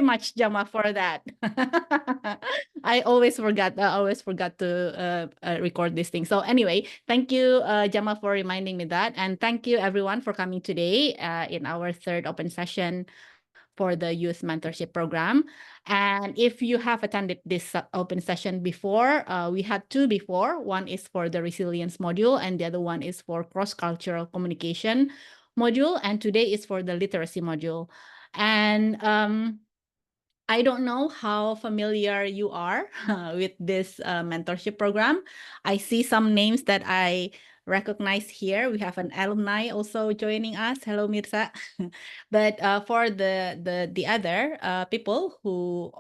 much, Jama, for that. I always forgot. I always forgot to record this thing. So anyway, thank you, Jama, for reminding me that, and thank you everyone for coming today in our third open session for the Youth Mentorship Program. And if you have attended this open session before, we had two before. One is for the resilience module, and the other one is for cross-cultural communication module. And today is for the literacy module. And I don't know how familiar you are with this mentorship program. I see some names that I recognize here. We have an alumni also joining us. Hello, Mirza. But for the other people who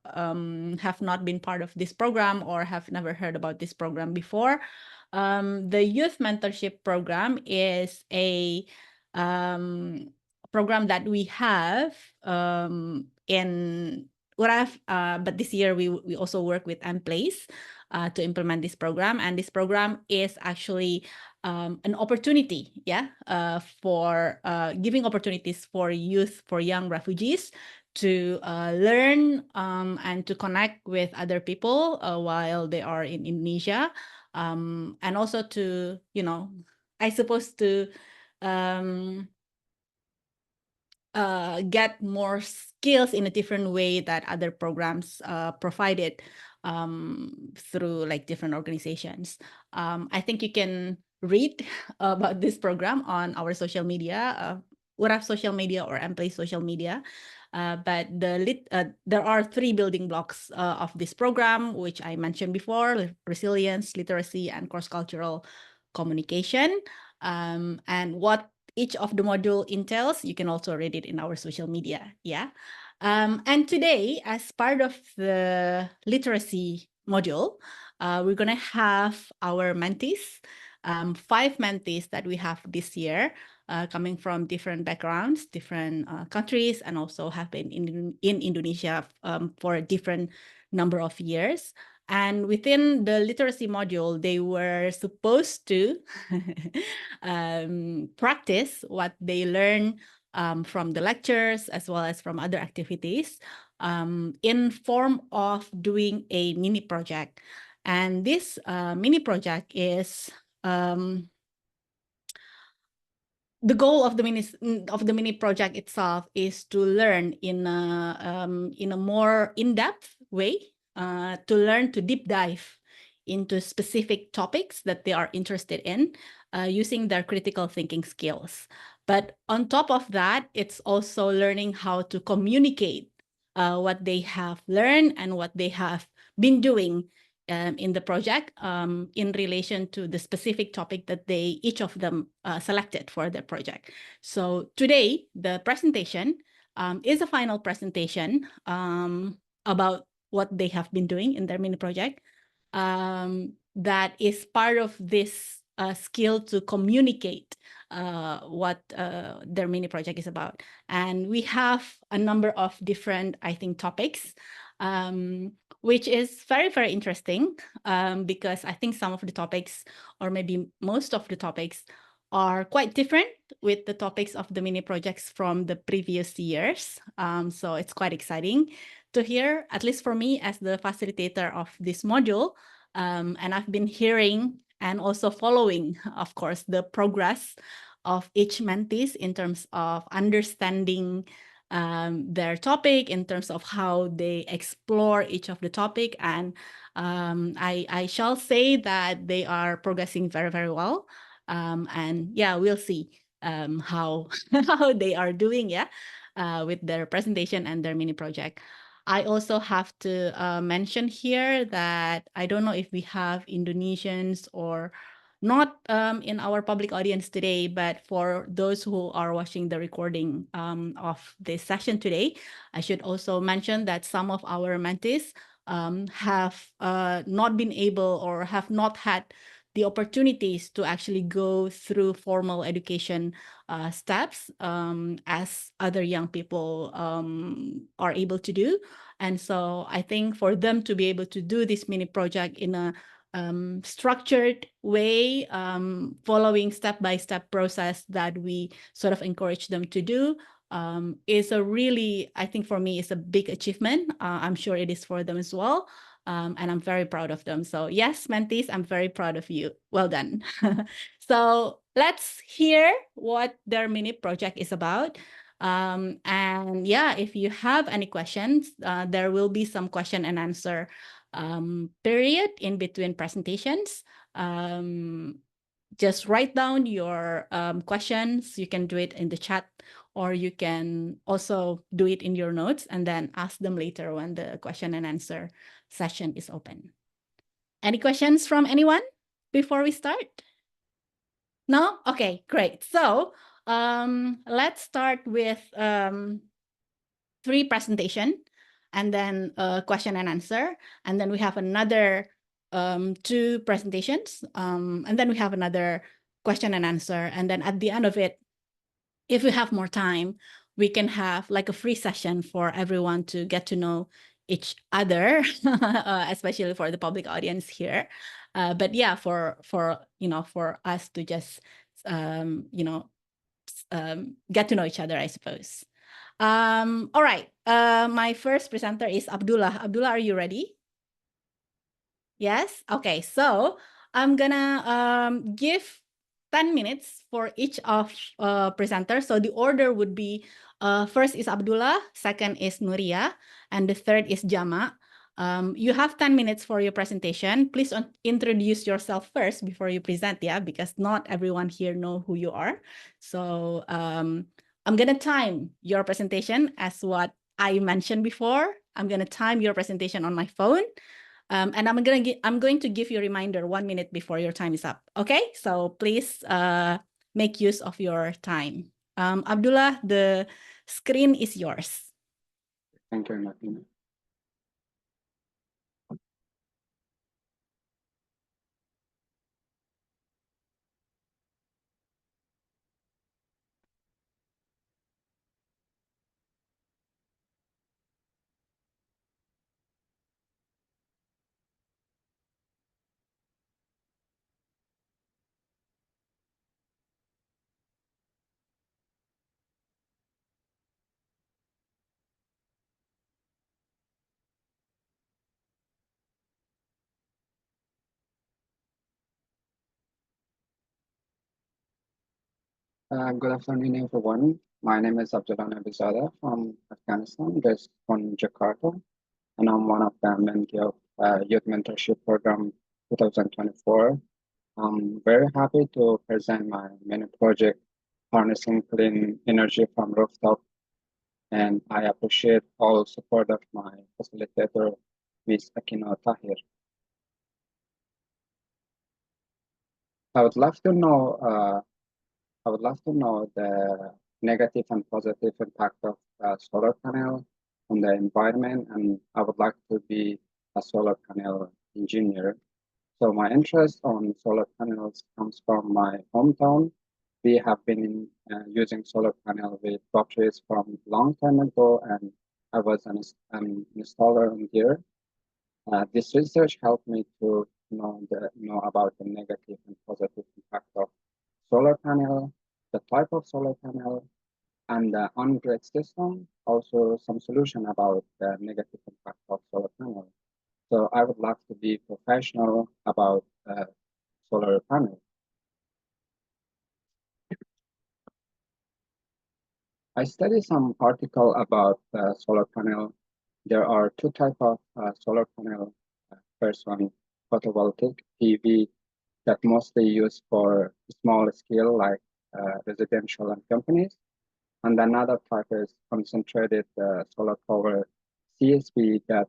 have not been part of this program or have never heard about this program before, the Youth Mentorship Program is a program that we have in Uraf, but this year we also work with MPlace to implement this program, and this program is actually an opportunity, for giving opportunities for youth, for young refugees to learn and to connect with other people while they are in Indonesia, and also to, I suppose to get more skills in a different way that other programs provided through like different organizations. I think you can read about this program on our social media, Uraf social media or MPlace social media. But there are three building blocks of this program, which I mentioned before: resilience, literacy, and cross-cultural communication. And what each of the module entails, you can also read it in our social media. And today, as part of the literacy module, we're going to have our mentees, 5 mentees that we have this year, coming from different backgrounds, different countries, and also have been in Indonesia for a different number of years. And within the literacy module, they were supposed to practice what they learn from the lectures as well as from other activities in form of doing a mini project. And this mini project is the goal of the mini project itself is to learn in a more in-depth way, to learn to deep dive into specific topics that they are interested in, using their critical thinking skills. But on top of that, it's also learning how to communicate what they have learned and what they have been doing in the project in relation to the specific topic that each of them selected for their project. So today, the presentation is a final presentation about what they have been doing in their mini project. That is part of this skill to communicate what their mini project is about. And we have a number of different, I think, topics, which is very, very interesting because I think some of the topics, or maybe most of the topics, are quite different with the topics of the mini projects from the previous years. So it's quite exciting to hear, at least for me as the facilitator of this module. And I've been hearing and also following, of course, the progress of each mentees in terms of understanding their topic, in terms of how they explore each of the topic. And I shall say that they are progressing very, very well. And yeah, we'll see how they are doing, with their presentation and their mini project. I also have to mention here that I don't know if we have Indonesians or not in our public audience today, but for those who are watching the recording of this session today, I should also mention that some of our mentees have not been able or have not had the opportunities to actually go through formal education steps as other young people are able to do. And so I think for them to be able to do this mini project in a structured way, following step-by-step process that we sort of encourage them to do, is a really, I think for me, it's a big achievement. I'm sure it is for them as well. And I'm very proud of them. So yes, mentees, I'm very proud of you. Well done. So let's hear what their mini project is about. And yeah, if you have any questions, there will be some question and answer period in between presentations. Just write down your questions. You can do it in the chat, or you can also do it in your notes and then ask them later when the question and answer session is open. Any questions from anyone before we start? No? Okay, great. So let's start with 3 presentation and then a question and answer. And then we have another 2 presentations. And then we have another question and answer. And then at the end of it, if we have more time, we can have like a free session for everyone to get to know each other, especially for the public audience here. But yeah, for us to just get to know each other, I suppose. All right. My first presenter is Abdullah. Abdullah, are you ready? Yes? Okay, so I'm gonna give 10 minutes for each of presenters. So the order would be first is Abdullah, second is Nuria, and the third is Jama. You have 10 minutes for your presentation. Please introduce yourself first before you present, yeah, because not everyone here know who you are. So I'm gonna time your presentation as what I mentioned before. I'm gonna time your presentation on my phone. And I'm going to give you a reminder 1 minute before your time is up. Okay, so please make use of your time. Abdullah, the screen is yours. Thank you, Martina. Good afternoon, everyone. My name is Abdullah Nabizada from Afghanistan, based on Jakarta, and I'm one of the mentee of Youth Mentorship Program 2024. I'm very happy to present my mini project, Harnessing Clean Energy from Rooftop, and I appreciate all support of my facilitator, Ms. Akino Tahir. I would love to know the negative and positive impact of solar panel on the environment, and I would like to be a solar panel engineer. So my interest on solar panels comes from my hometown. We have been using solar panel with batteries from long time ago, and I was an installer in here. This research helped me to know about the negative and positive impact of solar panel, the type of solar panel, and the on-grid system. Also, some solution about the negative impact of solar panel. So I would love to be professional about solar panel. I studied some article about solar panel. There are 2 types of solar panel. First one, photovoltaic PV, that mostly used for small scale like residential and companies. And another type is concentrated solar power CSP, that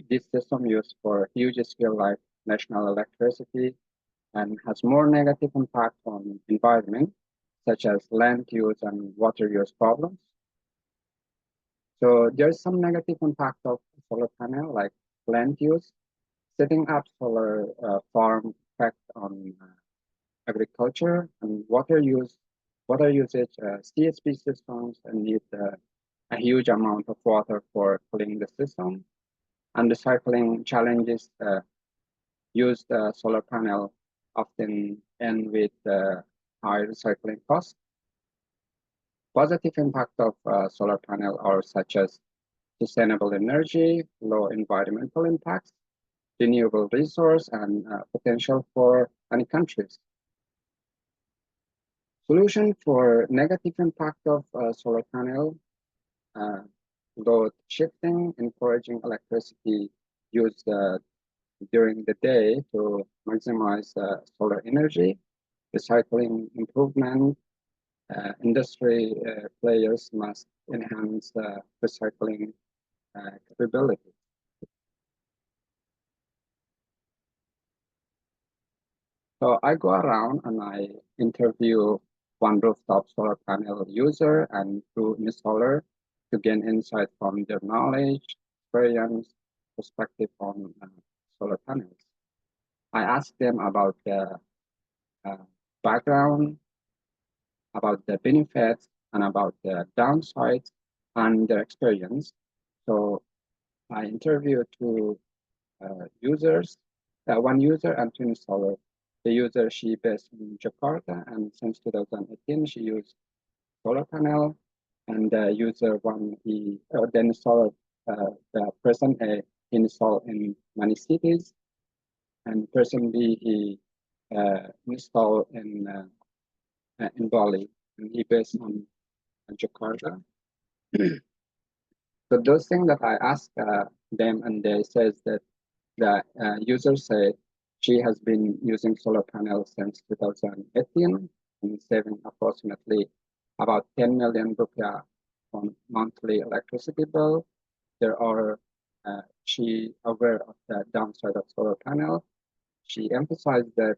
this system used for huge scale like national electricity and has more negative impact on environment, such as land use and water use problems. So there's some negative impact of solar panel like land use. Setting up solar farm effect on agriculture and water use, water usage, CSP systems and need a huge amount of water for cooling the system. And recycling challenges used solar panel often end with high recycling costs. positive impact of solar panel are such as sustainable energy, low environmental impacts, renewable resource, and potential for many countries. Solution for negative impact of solar panel, load shifting, encouraging electricity use during the day to maximize solar energy, recycling improvement. Industry players must enhance recycling capability. So I go around and I interview one rooftop solar panel user and two installer to gain insight from their knowledge, experience, perspective on solar panels. I ask them about the uh, background, about the benefits, and about the downsides and their experience. So I interviewed two users, one user and two installer. The user, she based in Jakarta, and since 2018, she used solar panel. And the user one, the installer, the person installed in many cities, and person B, he installed in Bali, and he based on Jakarta. So those things that I asked them, and they says that the user said she has been using solar panels since 2018 and saving approximately about 10 million rupiah on monthly electricity bill. There are she aware of the downside of solar panel. She emphasized that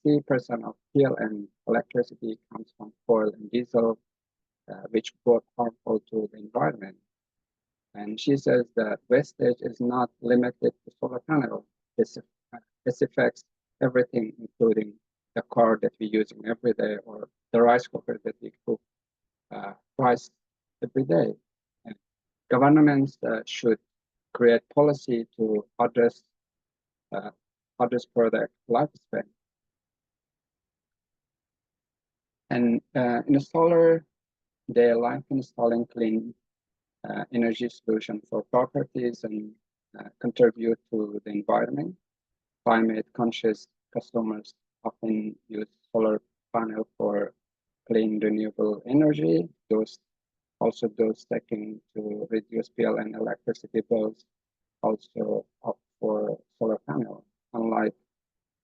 60% of PLN electricity comes from coal and diesel, which both harmful to the environment. And she says that wastage is not limited to solar panel. This affects everything, including the car that we use every day or the rice cooker that we cook rice every day. And governments should create policy to address product lifespan. And in solar, they like installing clean energy solution for properties and contribute to the environment. Climate conscious customers often use solar panel for clean renewable energy. Those taking to reduce PLN electricity bills also opt for solar panel. Unlike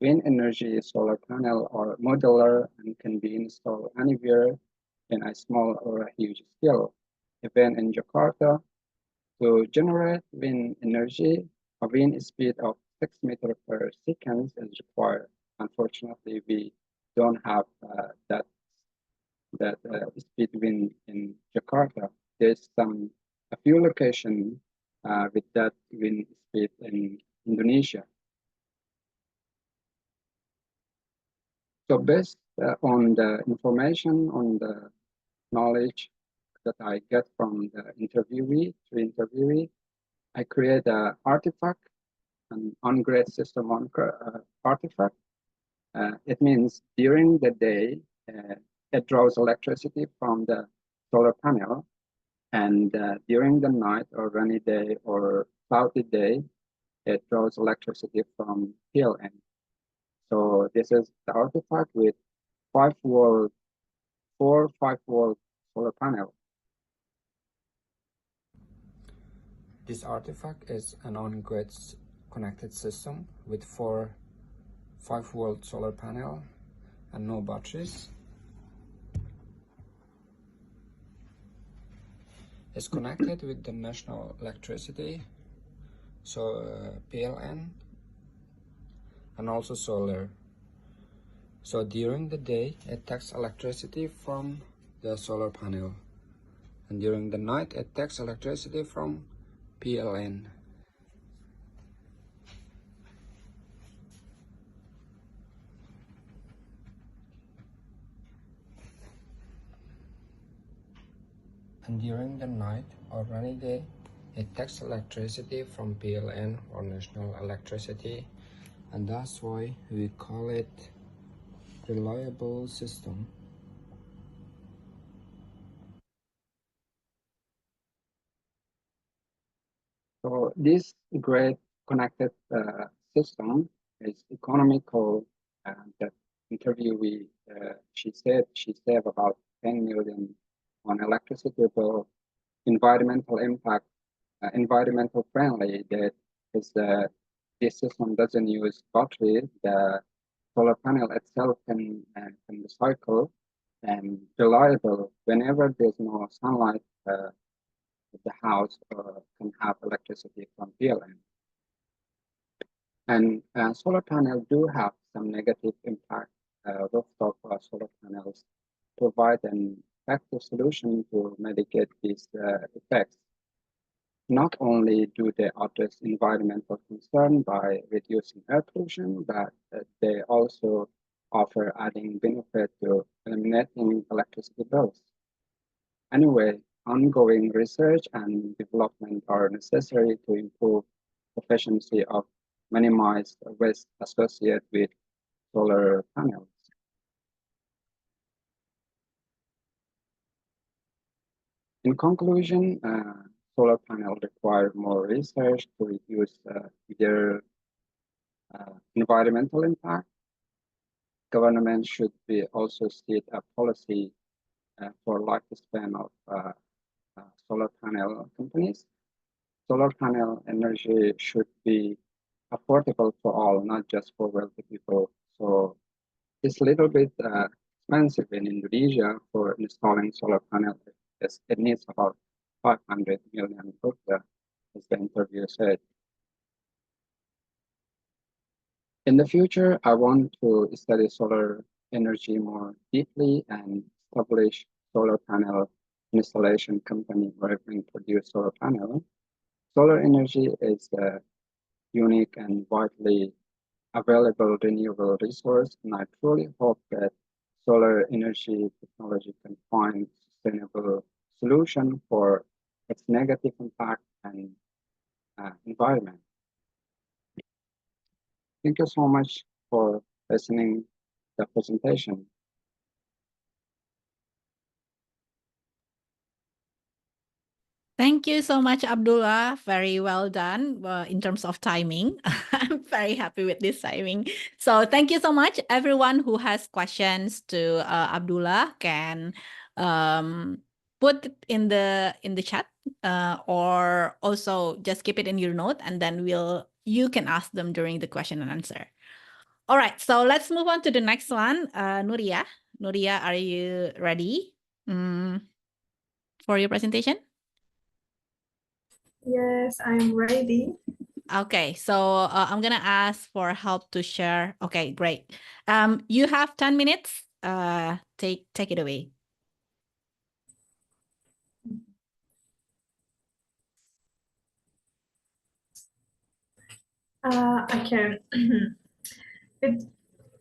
wind energy, solar panel are modular and can be installed anywhere in a small or a huge scale. Even in Jakarta, to generate wind energy, a wind speed of 6 meters per second is required. Unfortunately, we don't have that speed wind in Jakarta. There's a few locations with that wind speed in Indonesia. So based on the information, on the knowledge that I get from the interviewee, I create an artifact, an on-grid system artifact. It means during the day, it draws electricity from the solar panel, and during the night or rainy day or cloudy day, it draws electricity from PLN. So this is the artifact with 5-volt, 5-volt solar panel. This artifact is an on-grid connected system with 4 5-volt solar panel and no batteries. It's connected with the national electricity, so PLN, and also solar. So during the day, it takes electricity from the solar panel, and during the night, it takes electricity from PLN. And during the night or rainy day, it takes electricity from PLN or national electricity, and that's why we call it reliable system. this great connected system is economical. That interviewee, she said she saved about 10 million on electricity bill. Environmental impact, environmental friendly. That is this system doesn't use battery. The solar panel itself can recycle and reliable. Whenever there's no sunlight, the house can have electricity from PLN. And solar panels do have some negative impact. Rooftop solar panels provide an effective solution to mitigate these effects. Not only do they address environmental concern by reducing air pollution, but they also offer adding benefit to eliminating electricity bills. Anyway, ongoing research and development are necessary to improve efficiency of minimize risk associated with solar panels. In conclusion, solar panels require more research to reduce their environmental impact. Government should be also set a policy for lifespan of solar panel companies. Solar panel energy should be affordable for all, not just for wealthy people. So it's a little bit expensive in Indonesia for installing solar panel. It needs about 500 million rupiah, as the interview said. In the future, I want to study solar energy more deeply and establish solar panel installation company where I can produce solar panel. Solar energy is a unique and widely available renewable resource, and I truly hope that solar energy technology can find sustainable solution for its negative impact and environment. Thank you so much for listening to the presentation. Thank you so much, Abdullah. Very well done in terms of timing. I'm very happy with this timing. So thank you so much. Everyone who has questions to Abdullah can put it in the chat or also just keep it in your note, and then you can ask them during the question and answer. All right, so let's move on to the next one. Nuria, are you ready for your presentation? Yes, I'm ready. Okay, so I'm gonna ask for help to share. Okay, great. You have 10 minutes. Take it away. I can. Good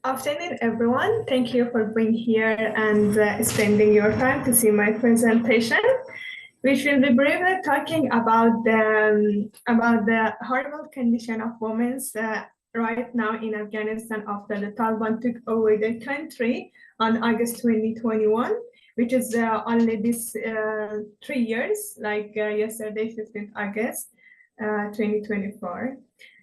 afternoon, everyone. Thank you for being here and spending your time to see my presentation. We will be briefly talking about the horrible condition of women right now in Afghanistan after the Taliban took over the country on August 2021, which is only this 3 years, like yesterday, 15th August 2024.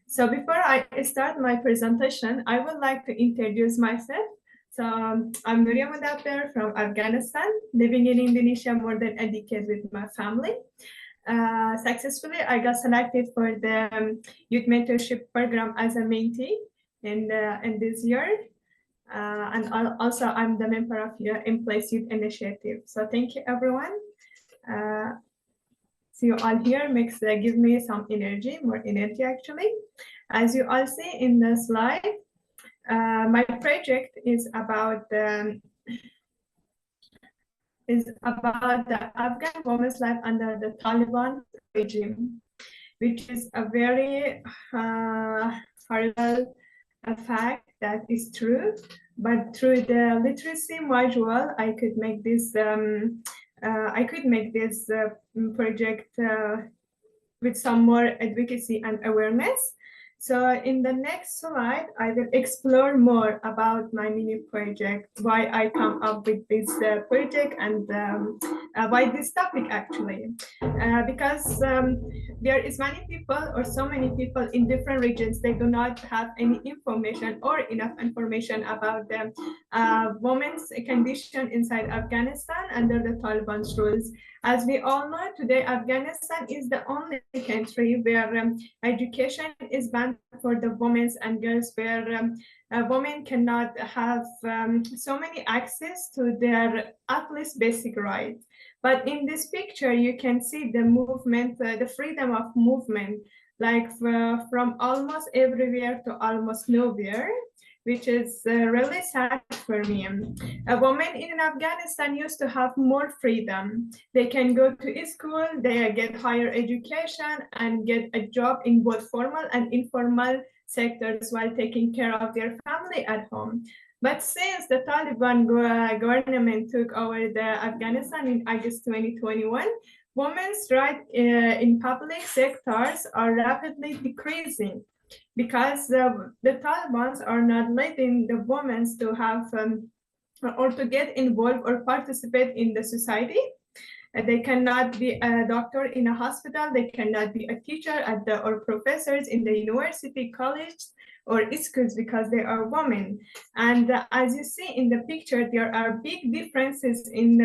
So before I start my presentation, I would like to introduce myself. So I'm Nuria Mudabber from Afghanistan, living in Indonesia more than a decade with my family. Successfully, I got selected for the youth mentorship program as a mentee in this year. And also I'm the member of your In-Place Youth Initiative. So thank you, everyone. See you all here give me some energy, more energy actually. As you all see in the slide, my project is about the Afghan women's life under the Taliban regime, which is a very horrible fact that is true. But through the literacy module, I could make this project with some more advocacy and awareness. So in the next slide, I will explore more about my mini project, why I come up with this project, and why this topic actually. Because there is many people or so many people in different regions, they do not have any information or enough information about the women's condition inside Afghanistan under the Taliban's rules. As we all know, today Afghanistan is the only country where education is banned for the women and girls, where women cannot have so many access to their at least basic rights. But in this picture, you can see the movement, the freedom of movement, like from almost everywhere to almost nowhere, which is really sad for me. A woman in Afghanistan used to have more freedom. They can go to school, they get higher education, and get a job in both formal and informal sectors while taking care of their family at home. But since the Taliban government took over the Afghanistan in August 2021, women's rights in public sectors are rapidly decreasing because the Taliban are not letting the women to have or to get involved or participate in the society. They cannot be a doctor in a hospital, they cannot be a teacher at the, or professors in the university, college, or schools because they are women. And as you see in the picture, there are big differences in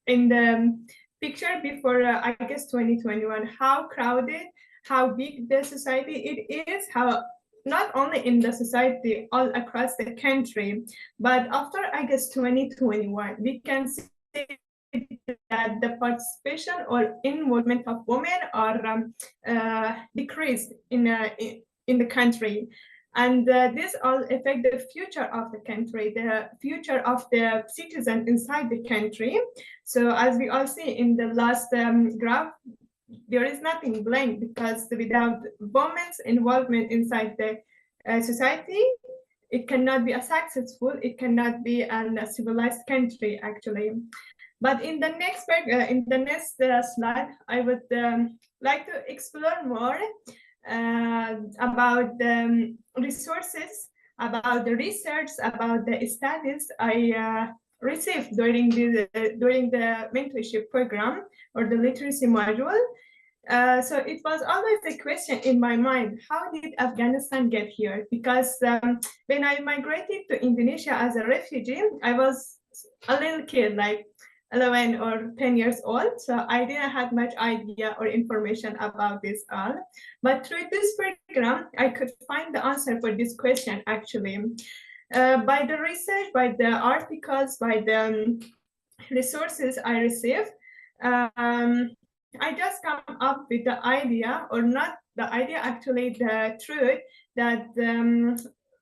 the picture before August 2021, how crowded, how big the society it is, how not only in the society all across the country, but after August 2021, we can see that the participation or involvement of women are decreased in the country. And this all affect the future of the country, the future of the citizen inside the country. So as we all see in the last graph, there is nothing blank, because without women's involvement inside the society, it cannot be a successful, it cannot be a civilized country actually. But in the next slide, I would like to explore more about the resources, about the research, about the studies I received during the mentorship program or the literacy module. So it was always a question in my mind, how did Afghanistan get here? Because when I migrated to Indonesia as a refugee, I was a little kid, like 11 or 10 years old, so I didn't have much idea or information about this all. But through this program, I could find the answer for this question actually. By the research, by the articles, by the resources I received, I just come up with the idea, or not the idea, actually the truth, that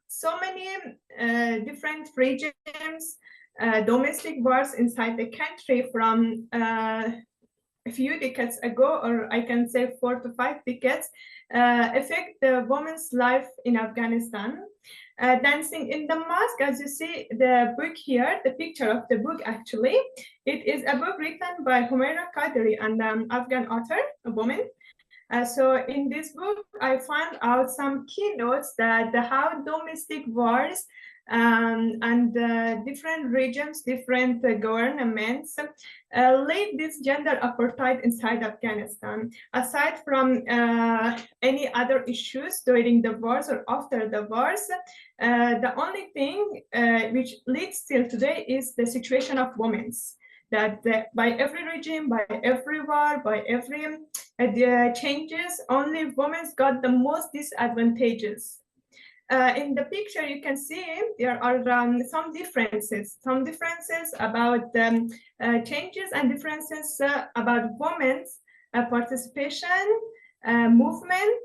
so many different regimes, domestic wars inside the country from a few decades ago, or I can say 4 to 5 decades, affect the woman's life in Afghanistan. Dancing in the Mosque, as you see the book here, the picture of the book actually, it is a book written by Humaira Qadri, an Afghan author, a woman. So in this book, I found out some keynotes that how domestic wars and different regions, different governments lead this gender apartheid inside Afghanistan. Aside from any other issues during the wars or after the wars, the only thing which leads till today is the situation of women. That by every regime, by every war, by every changes, only women got the most disadvantages. In the picture, you can see there are some differences about changes and differences about women's participation, movement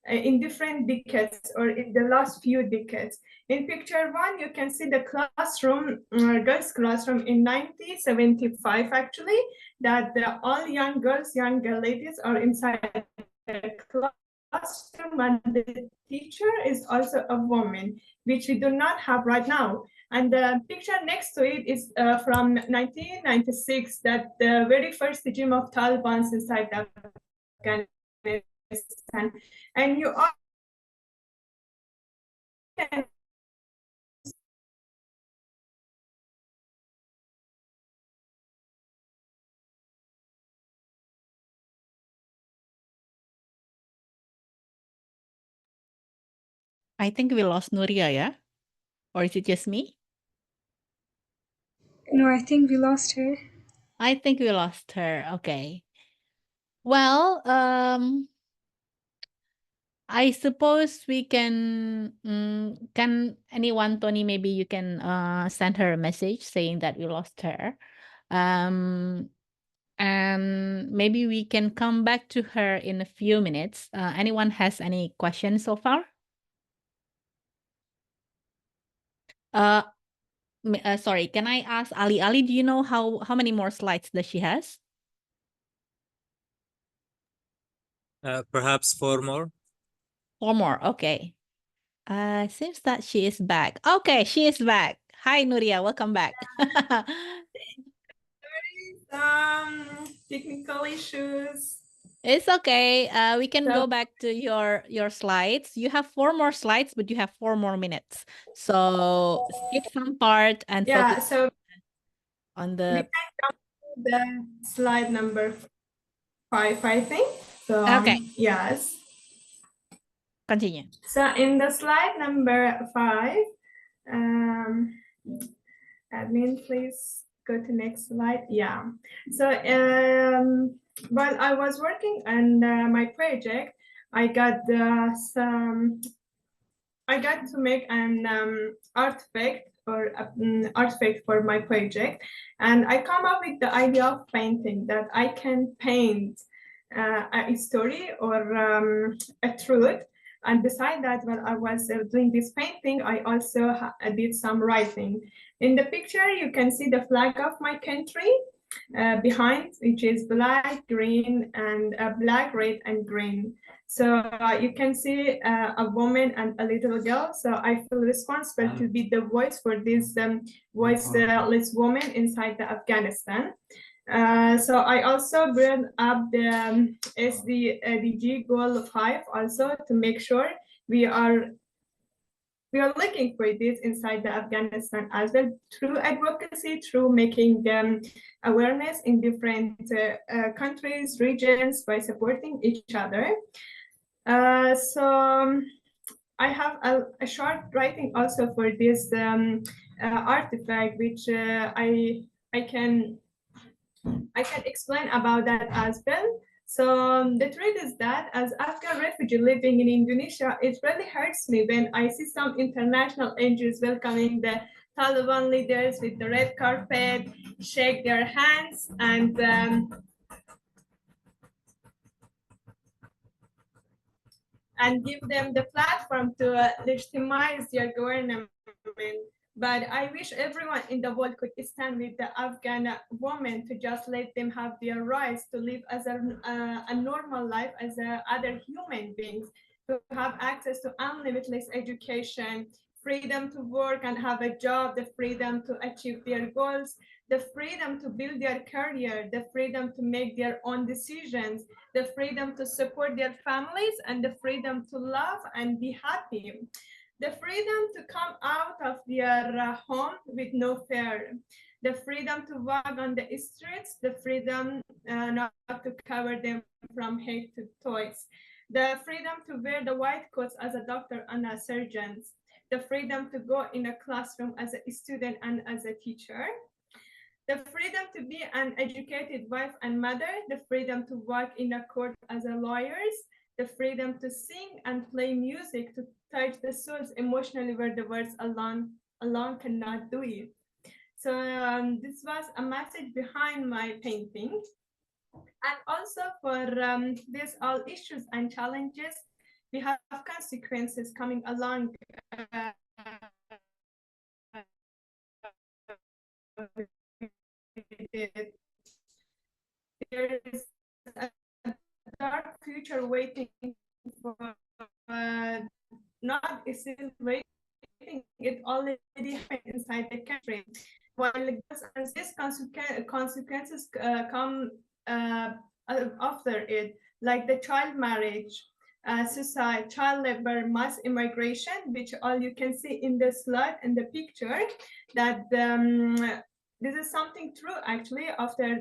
in different decades or in the last few decades. In picture 1, you can see the classroom, girls' classroom in 1975 actually, that all young girls, young ladies are inside the classroom, and the teacher is also a woman, which we do not have right now. And the picture next to it is from 1996, that the very first regime of Taliban inside Afghanistan. And you I think we lost Nuria, yeah? Or is it just me? No, I think we lost her. I think we lost her. Okay. Well, I suppose we can anyone, Tony, maybe you can send her a message saying that we lost her. And maybe we can come back to her in a few minutes. Anyone has any questions so far? Sorry, can I ask Ali? Ali, do you know how many more slides does she has? Perhaps 4 more. 4 more. Okay. Seems that she is back. Okay, she is back. Hi, Nuria. Welcome back. Technical issues. It's okay. We can So- go back to your slides. You have 4 more slides, but you have 4 more minutes. So skip some part and Yeah, focus so on we the. can come to the slide number 5, I think. So Okay, yes. continue. So in the slide number 5, admin, please go to next slide. Yeah. So while I was working on my project, I got to make an artifact for my project, and I come up with the idea of painting, that I can paint a story or a truth. And beside that, while I was doing this painting, I also did some writing. In the picture, you can see the flag of my country behind, which is black, green, and black, red, and green. So you can see a woman and a little girl. So I feel responsible to be the voice for this voiceless woman inside the Afghanistan. So I also bring up the SDG goal 5 also, to make sure we are looking for this inside the Afghanistan as well, through advocacy, through making awareness in different countries, regions, by supporting each other. So I have a short writing also for this artifact, which I can explain about that as well. So the truth is that as Afghan refugee living in Indonesia, it really hurts me when I see some international NGOs welcoming the Taliban leaders with the red carpet, shake their hands, and give them the platform to legitimize their government. But I wish everyone in the world could stand with the Afghan women to just let them have their rights to live as a normal life as other human beings, to have access to unlimited education, freedom to work and have a job, the freedom to achieve their goals, the freedom to build their career, the freedom to make their own decisions, the freedom to support their families, and the freedom to love and be happy. The freedom to come out of their home with no fear. The freedom to walk on the streets, the freedom not to cover them from head to toes. The freedom to wear the white coats as a doctor and a surgeon. The freedom to go in a classroom as a student and as a teacher. The freedom to be an educated wife and mother, the freedom to work in a court as a lawyer, the freedom to sing and play music to touch the souls emotionally where the words alone cannot do it. So this was a message behind my painting. And also for these all issues and challenges, we have consequences coming along there is a dark future waiting for not still waiting, it already happened inside the country. While these consequences come after it, like the child marriage, suicide, child labor, mass immigration, which all you can see in the slide and the picture, that this is something true actually after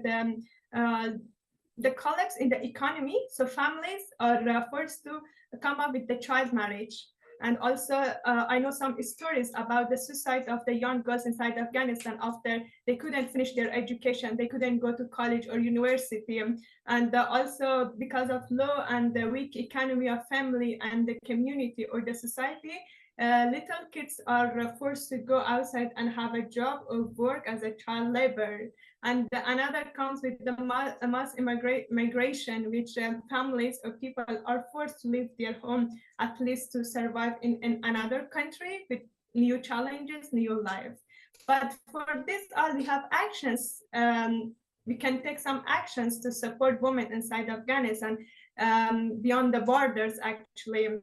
the collapse in the economy. So families are forced to come up with the child marriage. And also, I know some stories about the suicide of the young girls inside Afghanistan after they couldn't finish their education, they couldn't go to college or university. And also because of law and the weak economy of family and the community or the society, little kids are forced to go outside and have a job or work as a child labor. And another comes with the mass migration, which families or people are forced to leave their home at least to survive in another country with new challenges, new life. But for this all, we have actions. We can take some actions to support women inside Afghanistan, beyond the borders, actually.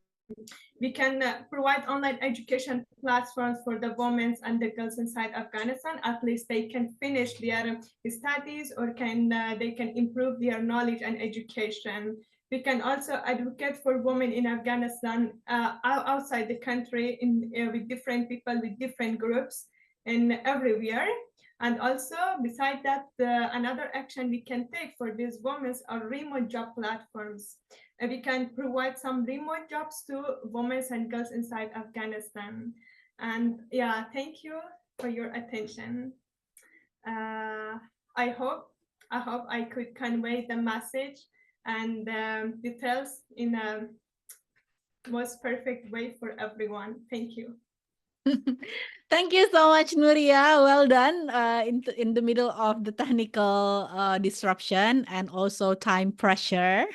We can provide online education platforms for the women and the girls inside Afghanistan. At least they can finish their studies or they can improve their knowledge and education. We can also advocate for women in Afghanistan outside the country with different people, with different groups and everywhere. And also, besides that, another action we can take for these women are remote job platforms. We can provide some remote jobs to women and girls inside Afghanistan. And yeah, thank you for your attention. I hope I could convey the message and details in a most perfect way for everyone. Thank you. Thank you so much, Nuria. Well done in the middle of the technical disruption and also time pressure.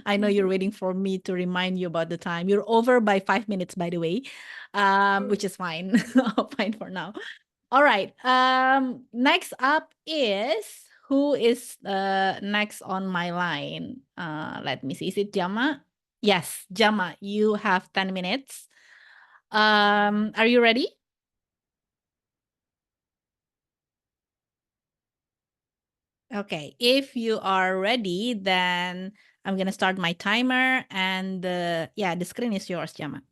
I know you're waiting for me to remind you about the time. You're over by 5 minutes, by the way, which is fine. Fine for now. All right. Next up is who is next on my line? Let me see. Is it Jama? Yes, Jama, you have 10 minutes. Are you ready? Okay, if you are ready, then I'm gonna start my timer and yeah, the screen is yours, Jama.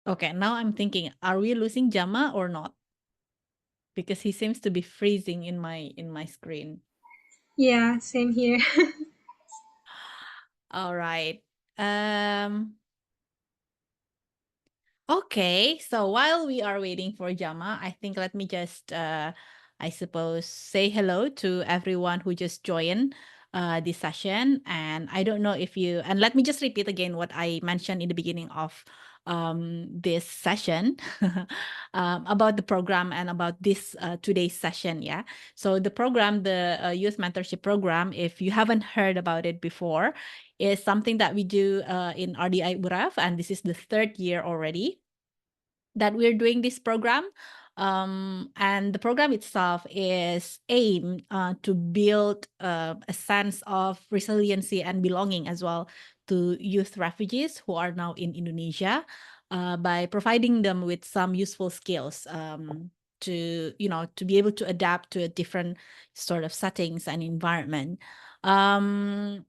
Okay, now I'm thinking, are we losing Jama or not? Because he seems to be freezing in my screen. Yeah, same here. All right. Okay, so while we are waiting for Jama, I think let me just, I suppose, say hello to everyone who just joined this session. And I don't know if you, and let me just repeat again what I mentioned in the beginning of this session about the program and about this today's session. Yeah. So the program, the Youth Mentorship Program, if you haven't heard about it before, is something that we do in RDI Uraf, and this is the 3rd year already that we're doing this program. And the program itself is aimed to build a sense of resiliency and belonging as well to youth refugees who are now in Indonesia by providing them with some useful skills to, to be able to adapt to a different sort of settings and environment. And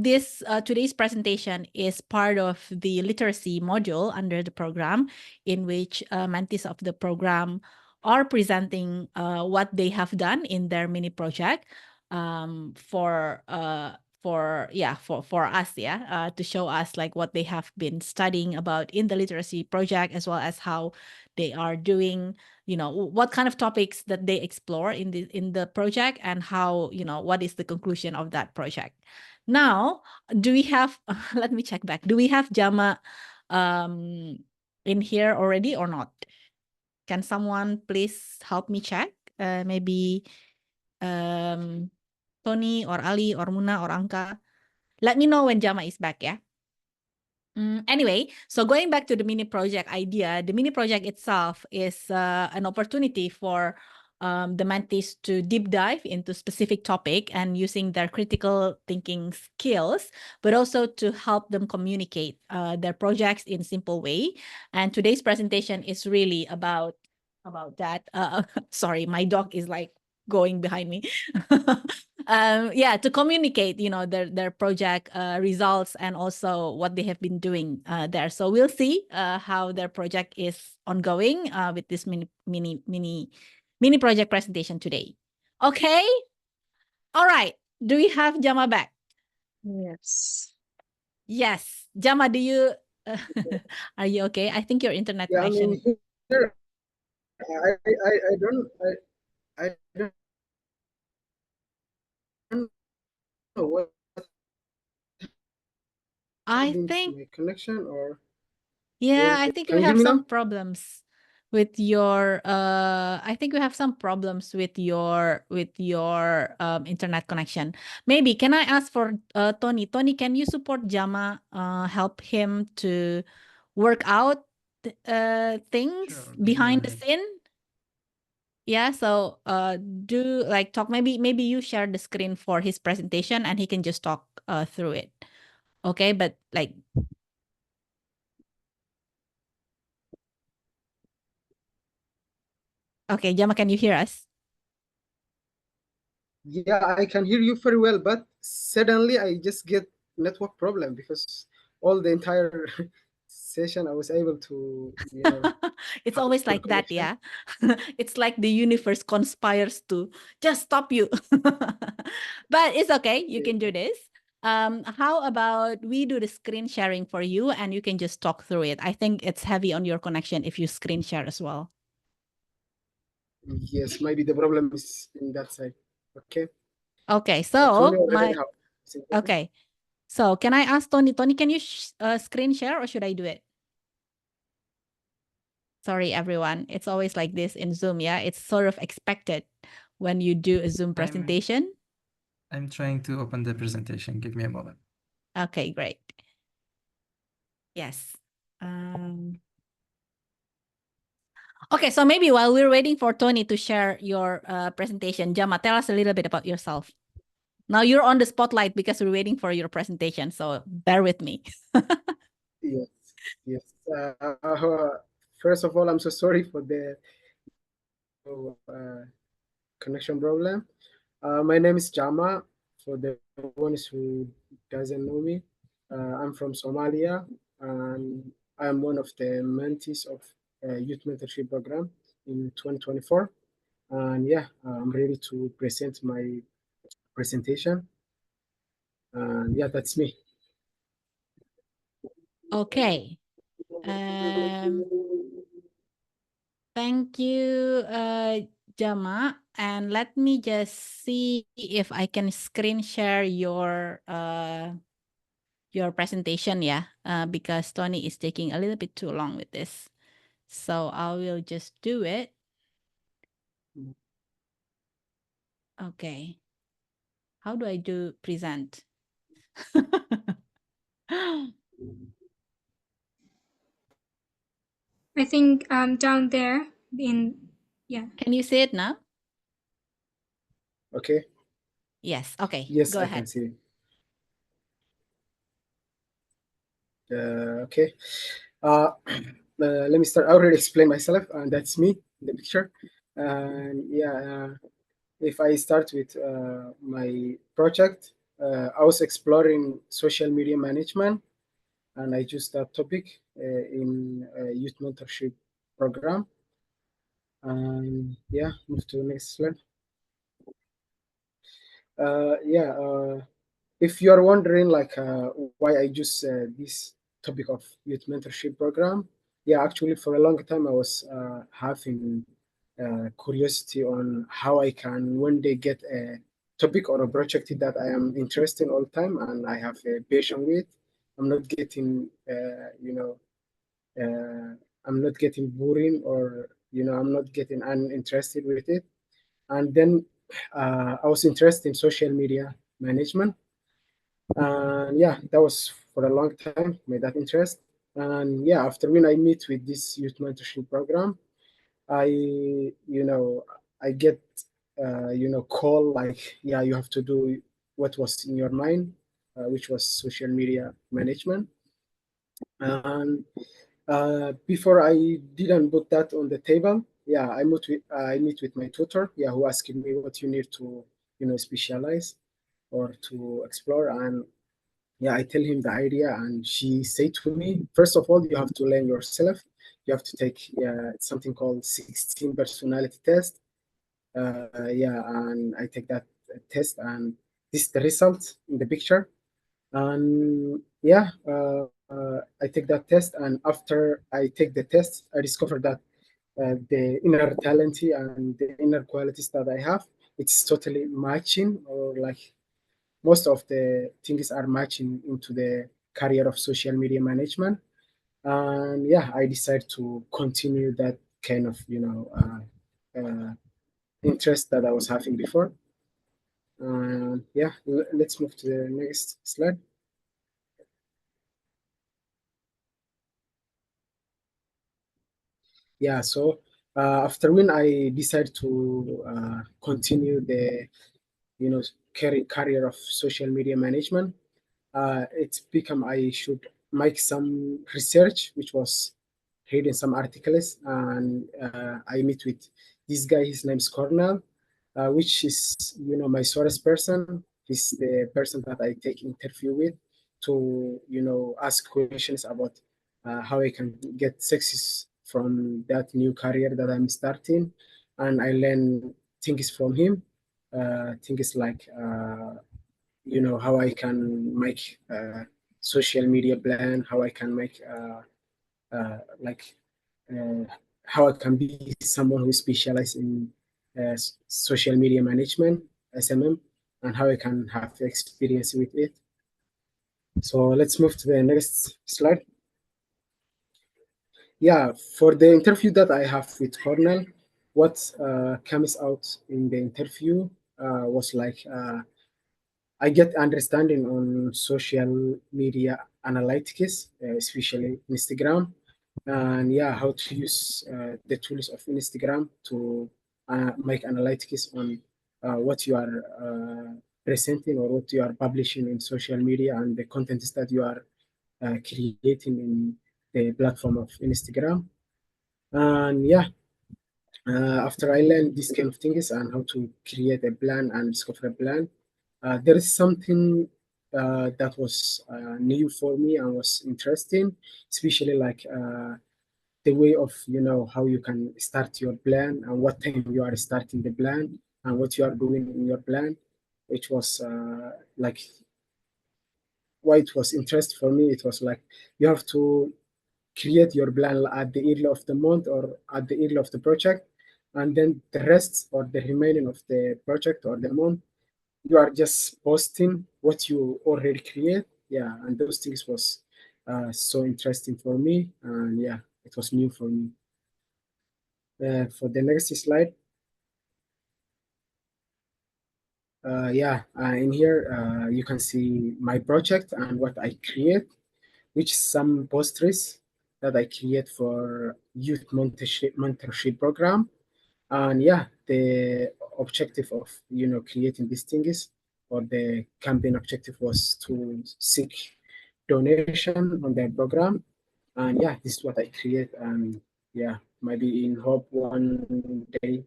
this today's presentation is part of the literacy module under the program, in which mentees of the program are presenting what they have done in their mini project for us, to show us like what they have been studying about in the literacy project, as well as how they are doing, what kind of topics that they explore in the project, and how, what is the conclusion of that project. Now, do we have, let me check back. Do we have Jama in here already or not? Can someone please help me check? Maybe Tony or Ali or Muna or Anka. Let me know when Jama is back, yeah? Anyway, so going back to the mini project idea, the mini project itself is an opportunity for the mentees to deep dive into specific topic and using their critical thinking skills, but also to help them communicate their projects in simple way. And today's presentation is really about that. Sorry, my dog is like going behind me. Yeah, to communicate, their project results and also what they have been doing there. So we'll see how their project is ongoing with this mini project presentation today. Okay. All right. Do we have Jama back? Yes. Yes. Jama, do you are you okay? I think your internet connection. Here. I don't know what I happened to think my connection or Yeah, I think can we you hear have me some now? problems with your I think we have some problems with your internet connection. Maybe can I ask for Tony? Tony, can you support Jama help him to work out things Sure, give me a behind the minute. scene? Yeah, so do like talk maybe you share the screen for his presentation and he can just talk through it. Okay, but like okay, Jama, can you hear us? Yeah, I can hear you very well, but suddenly I just get network problem because all the entire session I was able to, It's have a always full like that, connection. yeah. It's like the universe conspires to just stop you. But it's okay, you can do this. How about we do the screen sharing for you and you can just talk through it. I think it's heavy on your connection if you screen share as well. Yes, maybe the problem is in that side. Okay. Okay, Tony so already have. okay. So can I ask Tony? Tony, can you screen share or should I do it? Sorry, everyone. It's always like this in Zoom, yeah? It's sort of expected when you do a Zoom presentation. I'm trying to open the presentation. Give me a moment. Okay, great. Yes. Okay, so maybe while we're waiting for Tony to share your presentation, Jama, tell us a little bit about yourself. Now you're on the spotlight because we're waiting for your presentation, so bear with me. Yes, yes. First of all, I'm so sorry for the connection problem. My name is Jama. For the ones who doesn't know me, I'm from Somalia, and I'm one of the mentees of Youth Mentorship Program in 2024. And yeah, I'm ready to present my presentation. And yeah, that's me. Okay. Thank you, Jama. And let me just see if I can screen share your presentation, yeah, because Tony is taking a little bit too long with this. So I will just do it. Okay. How do I do present? I think down there yeah. Can you see it now? Okay. Yes. Okay. Yes, Go I ahead. can see. Okay. Let me start. I already explained myself, and that's me in the picture. And yeah, if I start with my project, I was exploring social media management, and I chose that topic in a youth mentorship program. And yeah, move to the next slide. If you are wondering like why I choose this topic of youth mentorship program, yeah, actually for a long time I was having curiosity on how I can one day get a topic or a project that I am interested in all the time and I have a passion with. I'm not getting, I'm not getting boring or I'm not getting uninterested with it. And then I was interested in social media management. And yeah, that was for a long time, made that interest. And yeah, after when I meet with this youth mentorship program, I get, call like, yeah, you have to do what was in your mind, which was social media management. And before I didn't put that on the table, yeah, I meet with my tutor, yeah, who asked me what you need to, specialize or to explore. And yeah, I tell him the idea, and she said to me, first of all, you have to learn yourself. You have to take something called 16 personality test. Yeah, and I take that test, and this is the result in the picture. And yeah, I take that test, and after I take the test, I discovered that the inner talent and the inner qualities that I have, it's totally matching, or like most of the things are matching into the career of social media management. And yeah, I decided to continue that kind of interest that I was having before. Yeah, let's move to the next slide. Yeah, so after when I decided to continue the you know career of social media management, it's become I should make some research, which was reading some articles. And I meet with this guy. His name is Cornell, which is my source person. He's the person that I take interview with to ask questions about how I can get success from that new career that I'm starting. And I learn things from him. Things like how I can make social media plan, how I can make like uh, how I can be someone who specializes in social media management, SMM, and how I can have experience with it. So let's move to the next slide. Yeah, for the interview that I have with Cornell, what comes out in the interview was like I get understanding on social media analytics, especially Instagram, and yeah, how to use the tools of Instagram to make analytics on what you are presenting or what you are publishing in social media, and the contents that you are creating in the platform of Instagram. And yeah, after I learned these kind of things and how to create a plan and discover a plan, there is something that was new for me and was interesting, especially like the way of how you can start your plan and what time you are starting the plan and what you are doing in your plan, which was like why it was interest for me. It was like you have to create your plan at the early of the month or at the early of the project, and then the rest or the remaining of the project or the month, you are just posting what you already create. Yeah, and those things was so interesting for me, and yeah, it was new for me. For the next slide, in here you can see my project and what I create, which some posters that I create for youth mentorship program. And yeah, the objective of creating these things, or the campaign objective, was to seek donation on their program. And yeah, this is what I create. And yeah, maybe in hope one day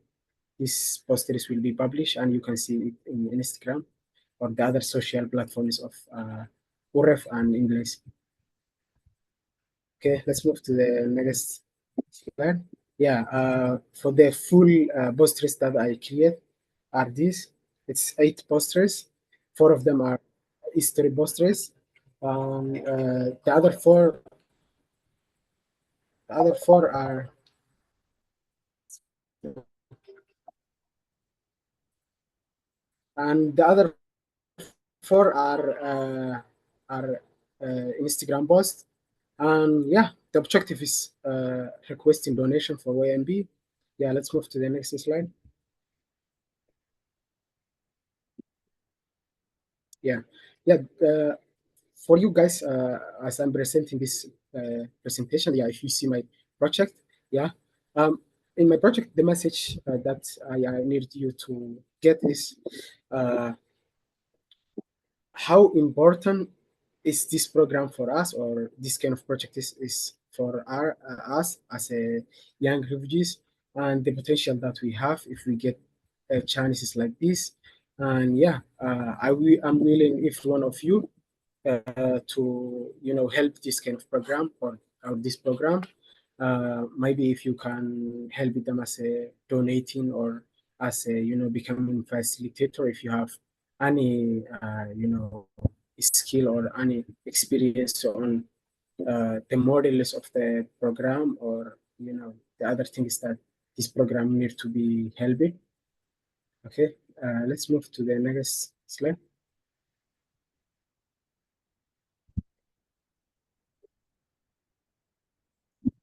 these posters will be published and you can see it in Instagram or the other social platforms of UREF and English. Okay, let's move to the next slide. Yeah, for the full posters that I create are these. It's 8 posters. 4 of them are history posters. The other four are and the other 4 are Instagram posts. And yeah, the objective is requesting donation for YMP. Yeah, let's move to the next slide. Yeah, yeah. For you guys, as I'm presenting this presentation, yeah, if you see my project, yeah, in my project, the message that I need you to get is uh, how important is this program for us, or this kind of project is for us as a young refugees, and the potential that we have if we get chances like this. And yeah, I'm willing if one of you to help this kind of program or this program. Maybe if you can help them as a donating or as a becoming facilitator if you have any skill or any experience on the models of the program or the other things that this program need to be helped. Okay, let's move to the next slide.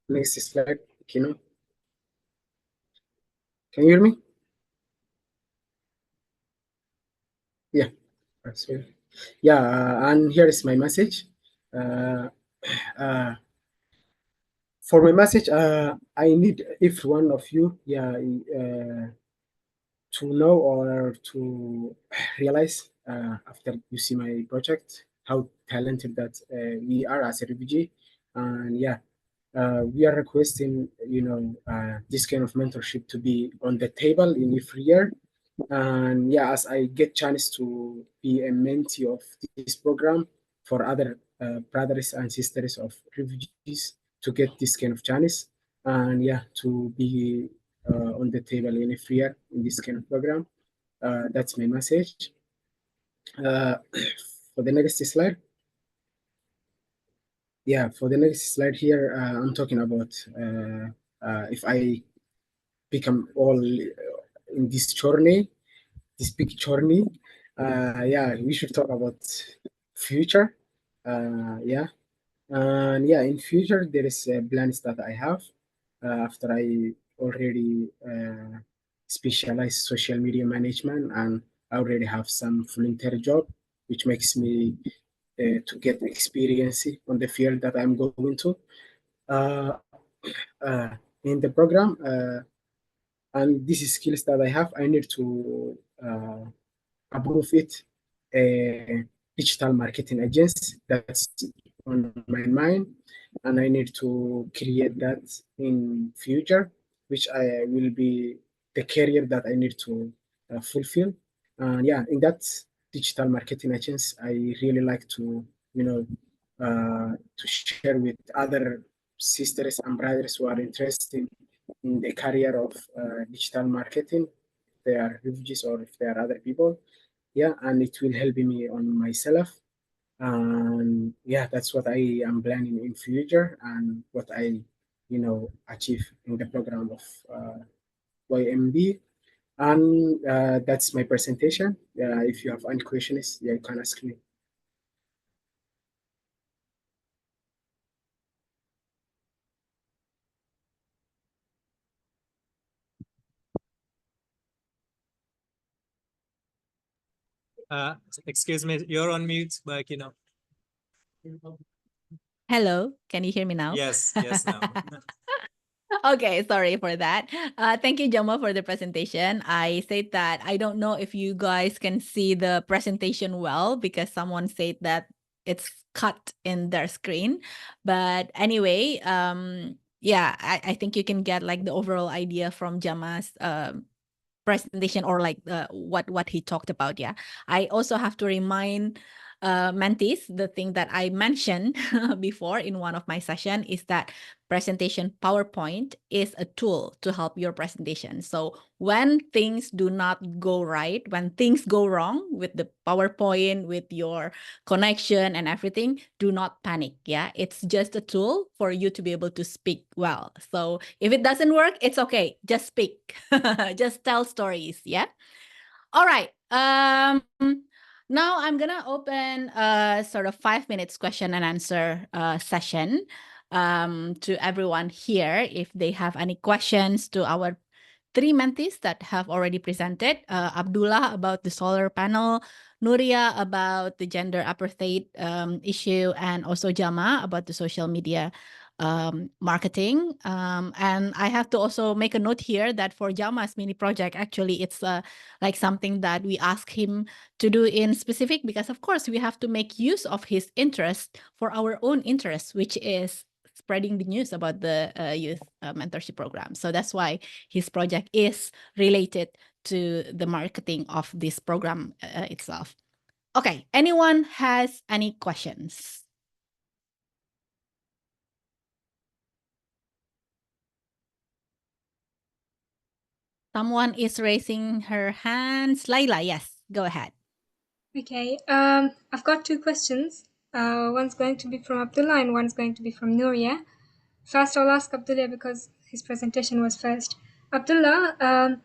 Next slide, Kino. Can you hear me? Yeah. So, yeah, and here is my message. Uh, uh, for my message, I need if one of you, to know or to realize after you see my project how talented that we are as a refugee, and yeah, we are requesting this kind of mentorship to be on the table in every year. And yeah, as I get chance to be a mentee of this program for other brothers and sisters of refugees to get this kind of chance, and yeah, to be on the table in every year in this kind of program. That's my message. Uh, for the next slide. Yeah, for the next slide here, I'm talking about if I become all in this journey, this big journey. Yeah, we should talk about future. Yeah, and yeah, in future there is plans that I have after I already specialize social media management, and I already have some volunteer job, which makes me to get experience on the field that I'm going to. Uh, uh, in the program, and these skills that I have, I need to approve it a digital marketing agency. That's on my mind, and I need to create that in future, which I will be the career that I need to fulfill. And yeah, in that digital marketing agency, I really like to to share with other sisters and brothers who are interested in the career of digital marketing, if they are refugees or if they are other people. Yeah, and it will help me on myself. And yeah, that's what I am planning in future and what I achieve in the program of YMB. And that's my presentation. If you have any questions, yeah, you can ask me. Excuse me, you're on mute, but Hello, can you hear me now? yes, now. Okay, sorry for that. Thank you, Jama, for the presentation. I said that I don't know if you guys can see the presentation well because someone said that it's cut in their screen. But anyway, yeah, I think you can get like the overall idea from Jama's presentation or like what he talked about. Yeah, I also have to remind mentees the thing that I mentioned before in one of my session is that presentation PowerPoint is a tool to help your presentation. So when things do not go right, when things go wrong with the PowerPoint, with your connection and everything, do not panic. Yeah, it's just a tool for you to be able to speak well. So if it doesn't work, it's okay. Just speak. Just tell stories. Yeah. All right. Now I'm gonna open a sort of 5 minutes question and answer session to everyone here if they have any questions to our three mentees that have already presented. Abdullah about the solar panel, Nuria about the gender apartheid issue, and also Jama about the social media marketing. And I have to also make a note here that for Jama's mini project, actually, it's like something that we ask him to do in specific because, of course, we have to make use of his interest for our own interest, which is spreading the news about the youth mentorship program. So that's why his project is related to the marketing of this program itself. Okay, anyone has any questions? Someone is raising her hands. Laila, yes, go ahead. Okay, I've got two questions. One's going to be from Abdullah and one's going to be from Nuria. First, I'll ask Abdullah because his presentation was first. Abdullah,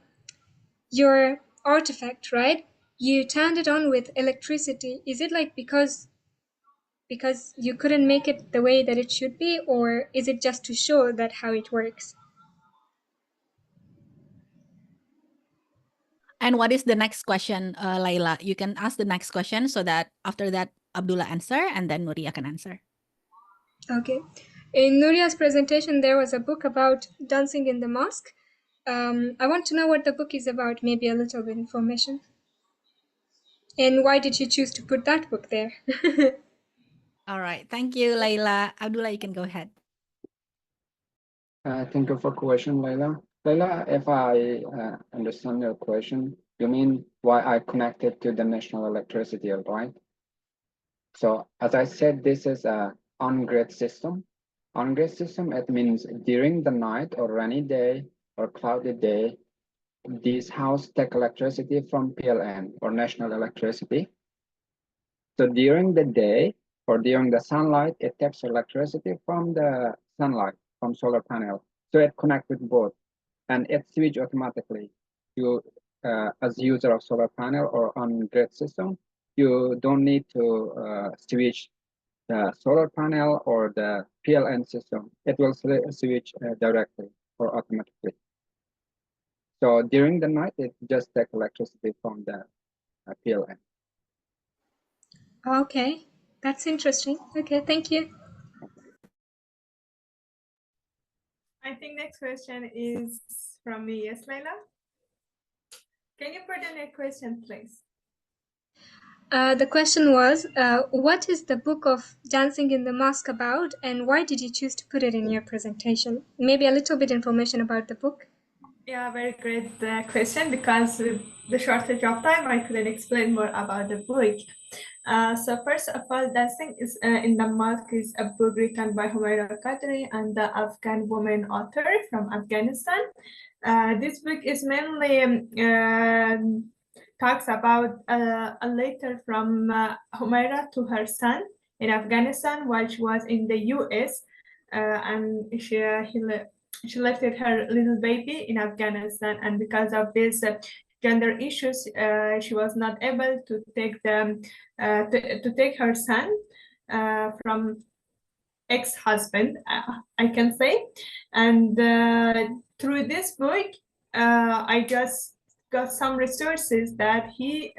your artifact, right? You turned it on with electricity. Is it like because you couldn't make it the way that it should be, or is it just to show that how it works? And what is the next question, Laila? You can ask the next question so that after that, Abdullah answer and then Nuria can answer. Okay. In Nuria's presentation, there was a book about dancing in the mosque. I want to know what the book is about, maybe a little bit information. And why did you choose to put that book there? All right. Thank you, Laila. Abdullah, you can go ahead. Thank you for question, Laila. Laila, if I understand your question, you mean why I connected to the national electricity, right? So as I said, this is a on-grid system. On-grid system, it means during the night or rainy day or cloudy day, these houses take electricity from PLN or national electricity. So during the day or during the sunlight, it takes electricity from the sunlight, from solar panel. So it connects with both and it switch automatically. You, as user of solar panel or on-grid system, you don't need to switch the solar panel or the PLN system. It will switch directly or automatically. So during the night, it just takes electricity from the PLN. Okay, that's interesting. Okay, thank you. I think next question is from me. Yes, Laila? Can you put in a question, please? The question was, what is the book of Dancing in the Mosque about, and why did you choose to put it in your presentation? Maybe a little bit information about the book. Yeah, very great question, because with the shortage of time, I couldn't explain more about the book. So first of all, Dancing is in the Mosque is a book written by Humaira Qadri and the Afghan woman author from Afghanistan. This book is mainly talks about a letter from Humaira to her son in Afghanistan while she was in the US, and she left her little baby in Afghanistan, and because of this gender issues, she was not able to take to take her son from ex-husband, I can say. And through this book, I just got some resources that she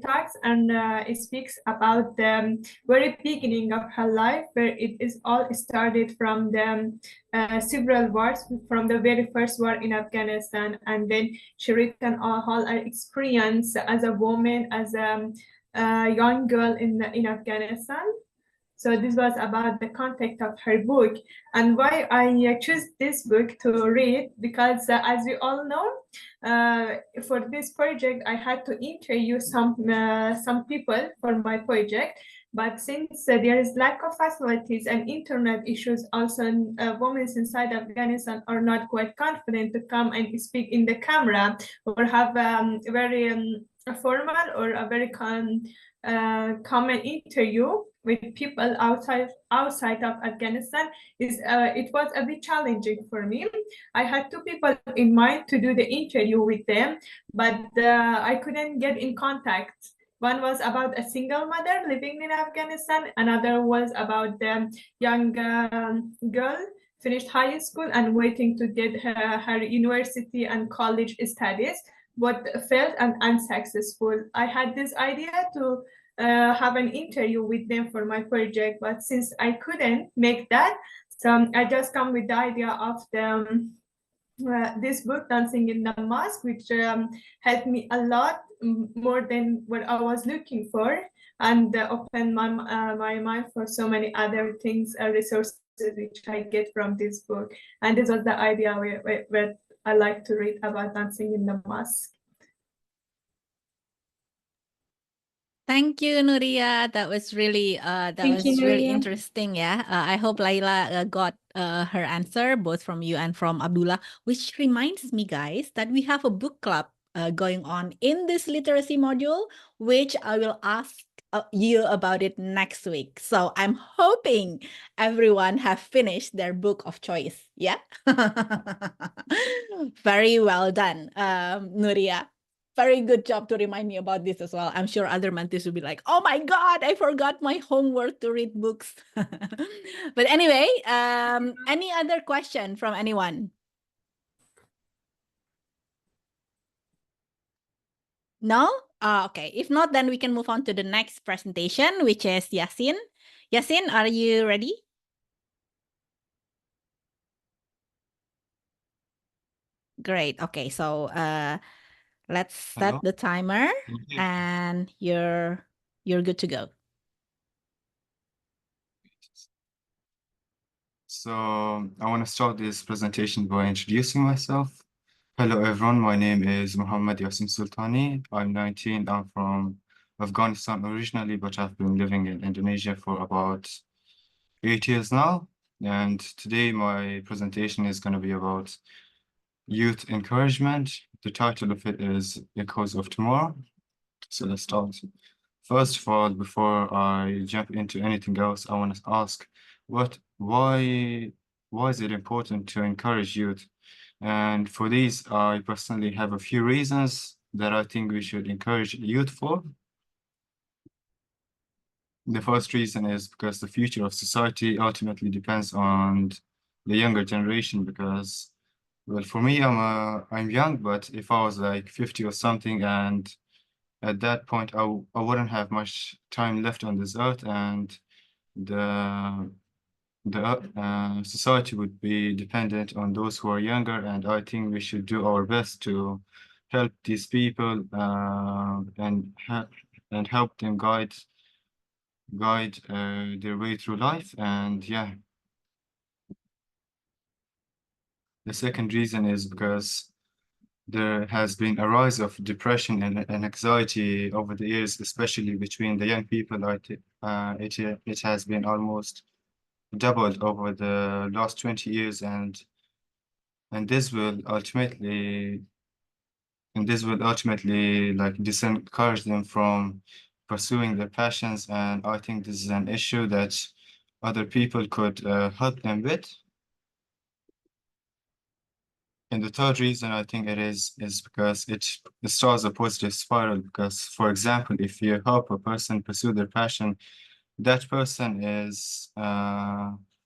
talks and speaks about the very beginning of her life, where it is all started from the several wars, from the very first war in Afghanistan, and then she written all her experience as a woman, as a young girl in Afghanistan. So this was about the context of her book, and why I choose this book to read, because as we all know, for this project I had to interview some people for my project. But since there is lack of facilities and internet issues, also women inside Afghanistan are not quite confident to come and speak in the camera or have very formal or a very common interview with people outside of Afghanistan. It was a bit challenging for me. I had two people in mind to do the interview with them, but I couldn't get in contact. One was about a single mother living in Afghanistan. Another was about the young girl finished high school and waiting to get her university and college studies, but failed and unsuccessful. I had this idea to have an interview with them for my project, but since I couldn't make that, so I just come with the idea of the this book, Dancing in the Mosque, which helped me a lot, more than what I was looking for, and opened my mind for so many other things, resources which I get from this book. And this was the idea where I like to read about Dancing in the Mosque. Thank you, Nuria. That was really Thank you, Nuria. interesting. Yeah, I hope Laila got her answer both from you and from Abdullah. Which reminds me, guys, that we have a book club going on in this literacy module, which I will ask you about it next week. So I'm hoping everyone have finished their book of choice. Yeah, very well done, Nuria. Very good job to remind me about this as well. I'm sure other mentees will be like, oh my God, I forgot my homework to read books. But anyway, any other question from anyone? No? Okay. If not, then we can move on to the next presentation, which is Yasin. Yasin, are you ready? Great. Okay. So let's set Hello? the timer Okay. and you're good to go. So I want to start this presentation by introducing myself. Hello everyone, my name is Muhammad Yasin Sultani. I'm 19. I'm from Afghanistan originally, but I've been living in Indonesia for about 8 years now. And today my presentation is going to be about youth encouragement. The title of it is Echoes of Tomorrow. So let's start. First of all, before I jump into anything else, I want to ask, why is it important to encourage youth? And for these, I personally have a few reasons that I think we should encourage youth for. The first reason is because the future of society ultimately depends on the younger generation. Because, well, for me, I'm young, but if I was like 50 or something, and at that point, I wouldn't have much time left on this earth, and the society would be dependent on those who are younger. And I think we should do our best to help these people and help them guide their way through life. And yeah, the second reason is because there has been a rise of depression and anxiety over the years, especially between the young people. It has been almost doubled over the last 20 years, and this will ultimately like discourage them from pursuing their passions. And I think this is an issue that other people could help them with. And the third reason I think it is because it starts a positive spiral. Because, for example, if you help a person pursue their passion, that person is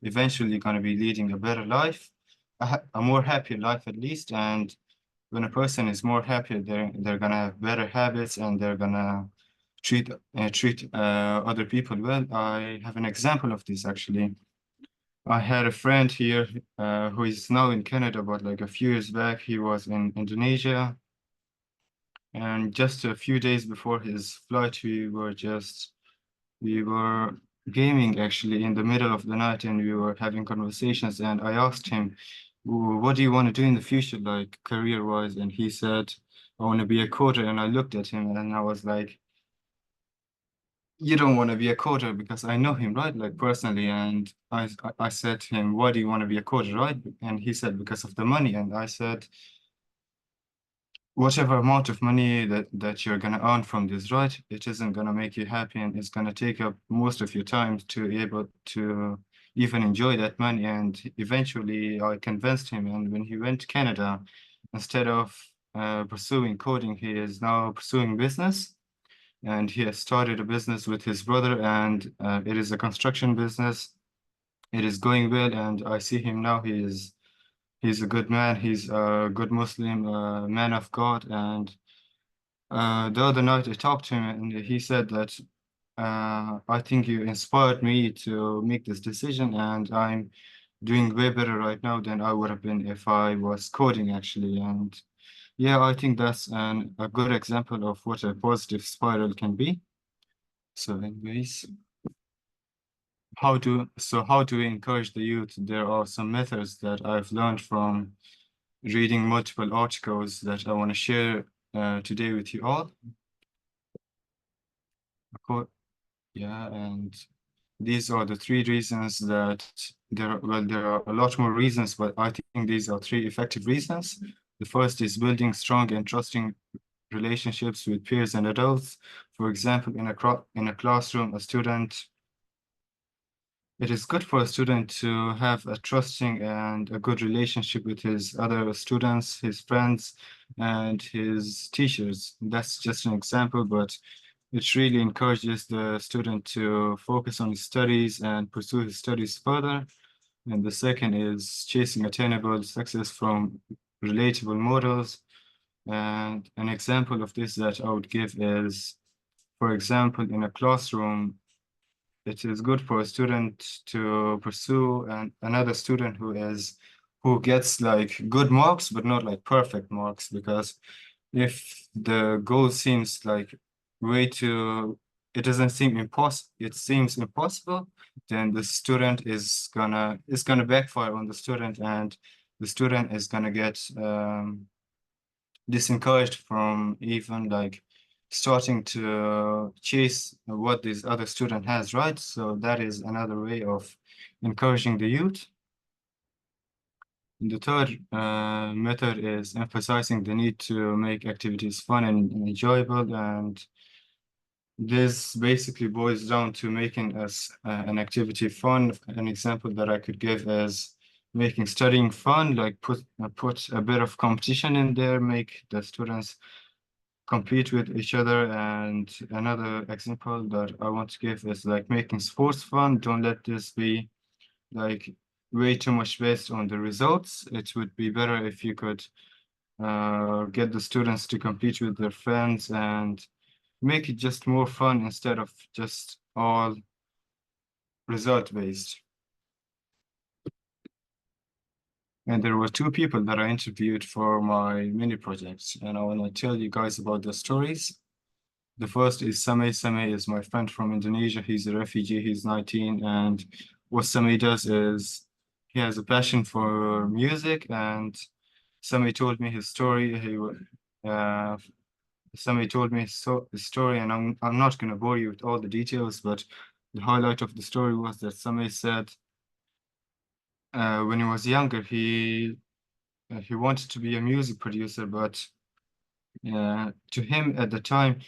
eventually going to be leading a better life, a more happier life at least. And when a person is more happier, they're going to have better habits, and they're going to treat other people well. I have an example of this actually. I had a friend here who is now in Canada, but like a few years back, he was in Indonesia. And just a few days before his flight, we were gaming actually in the middle of the night, and we were having conversations. And I asked him, what do you want to do in the future, like career-wise? And he said, I want to be a coder. And I looked at him and I was like, you don't want to be a coder, because I know him, right? Like personally. And I said to him, why do you want to be a coder, right? And he said, because of the money. And I said, whatever amount of money that you're going to earn from this, right? It isn't going to make you happy, and it's going to take up most of your time to be able to even enjoy that money. And eventually I convinced him. And when he went to Canada, instead of pursuing coding, he is now pursuing business. And he has started a business with his brother, and it is a construction business. It is going well, and I see him now. He's a good man. He's a good Muslim, man of God. And the other night I talked to him, and he said that I think you inspired me to make this decision, and doing way better right now than I would have been if I was coding actually. And yeah, I think that's a good example of what a positive spiral can be. So anyways, how do we encourage the youth? There are some methods that I've learned from reading multiple articles that I want to share today with you all. Yeah, and these are the three reasons that there are a lot more reasons, but I think these are three effective reasons. The first is building strong and trusting relationships with peers and adults. For example, in a classroom, it is good for a student to have a trusting and a good relationship with his other students, his friends, and his teachers. That's just an example, but it really encourages the student to focus on his studies and pursue his studies further. And the second is chasing attainable success from relatable models. And an example of this that I would give is, for example, in a classroom, it is good for a student to pursue another student who gets like good marks, but not like perfect marks, because if the goal seems like way too, it doesn't seem impossible, it seems impossible, then the student is gonna backfire on the student, and the student is gonna get discouraged from even like starting to chase what this other student has, right? So that is another way of encouraging the youth. The third method is emphasizing the need to make activities fun and enjoyable, and this basically boils down to making an activity fun. An example that I could give is making studying fun, like put a bit of competition in there, make the students compete with each other. And another example that I want to give is like making sports fun. Don't let this be like way too much based on the results. It would be better if you could get the students to compete with their friends and make it just more fun instead of just all result based. And there were two people that I interviewed for my mini projects, and I want to tell you guys about the stories. The first is Sameh. Sameh is my friend from Indonesia. He's a refugee. He's 19. And what Sameh does is he has a passion for music. And Sameh told me his story. Sameh told me his story, and I'm not going to bore you with all the details, but the highlight of the story was that Sameh said when he was younger, he wanted to be a music producer, but to him at the time,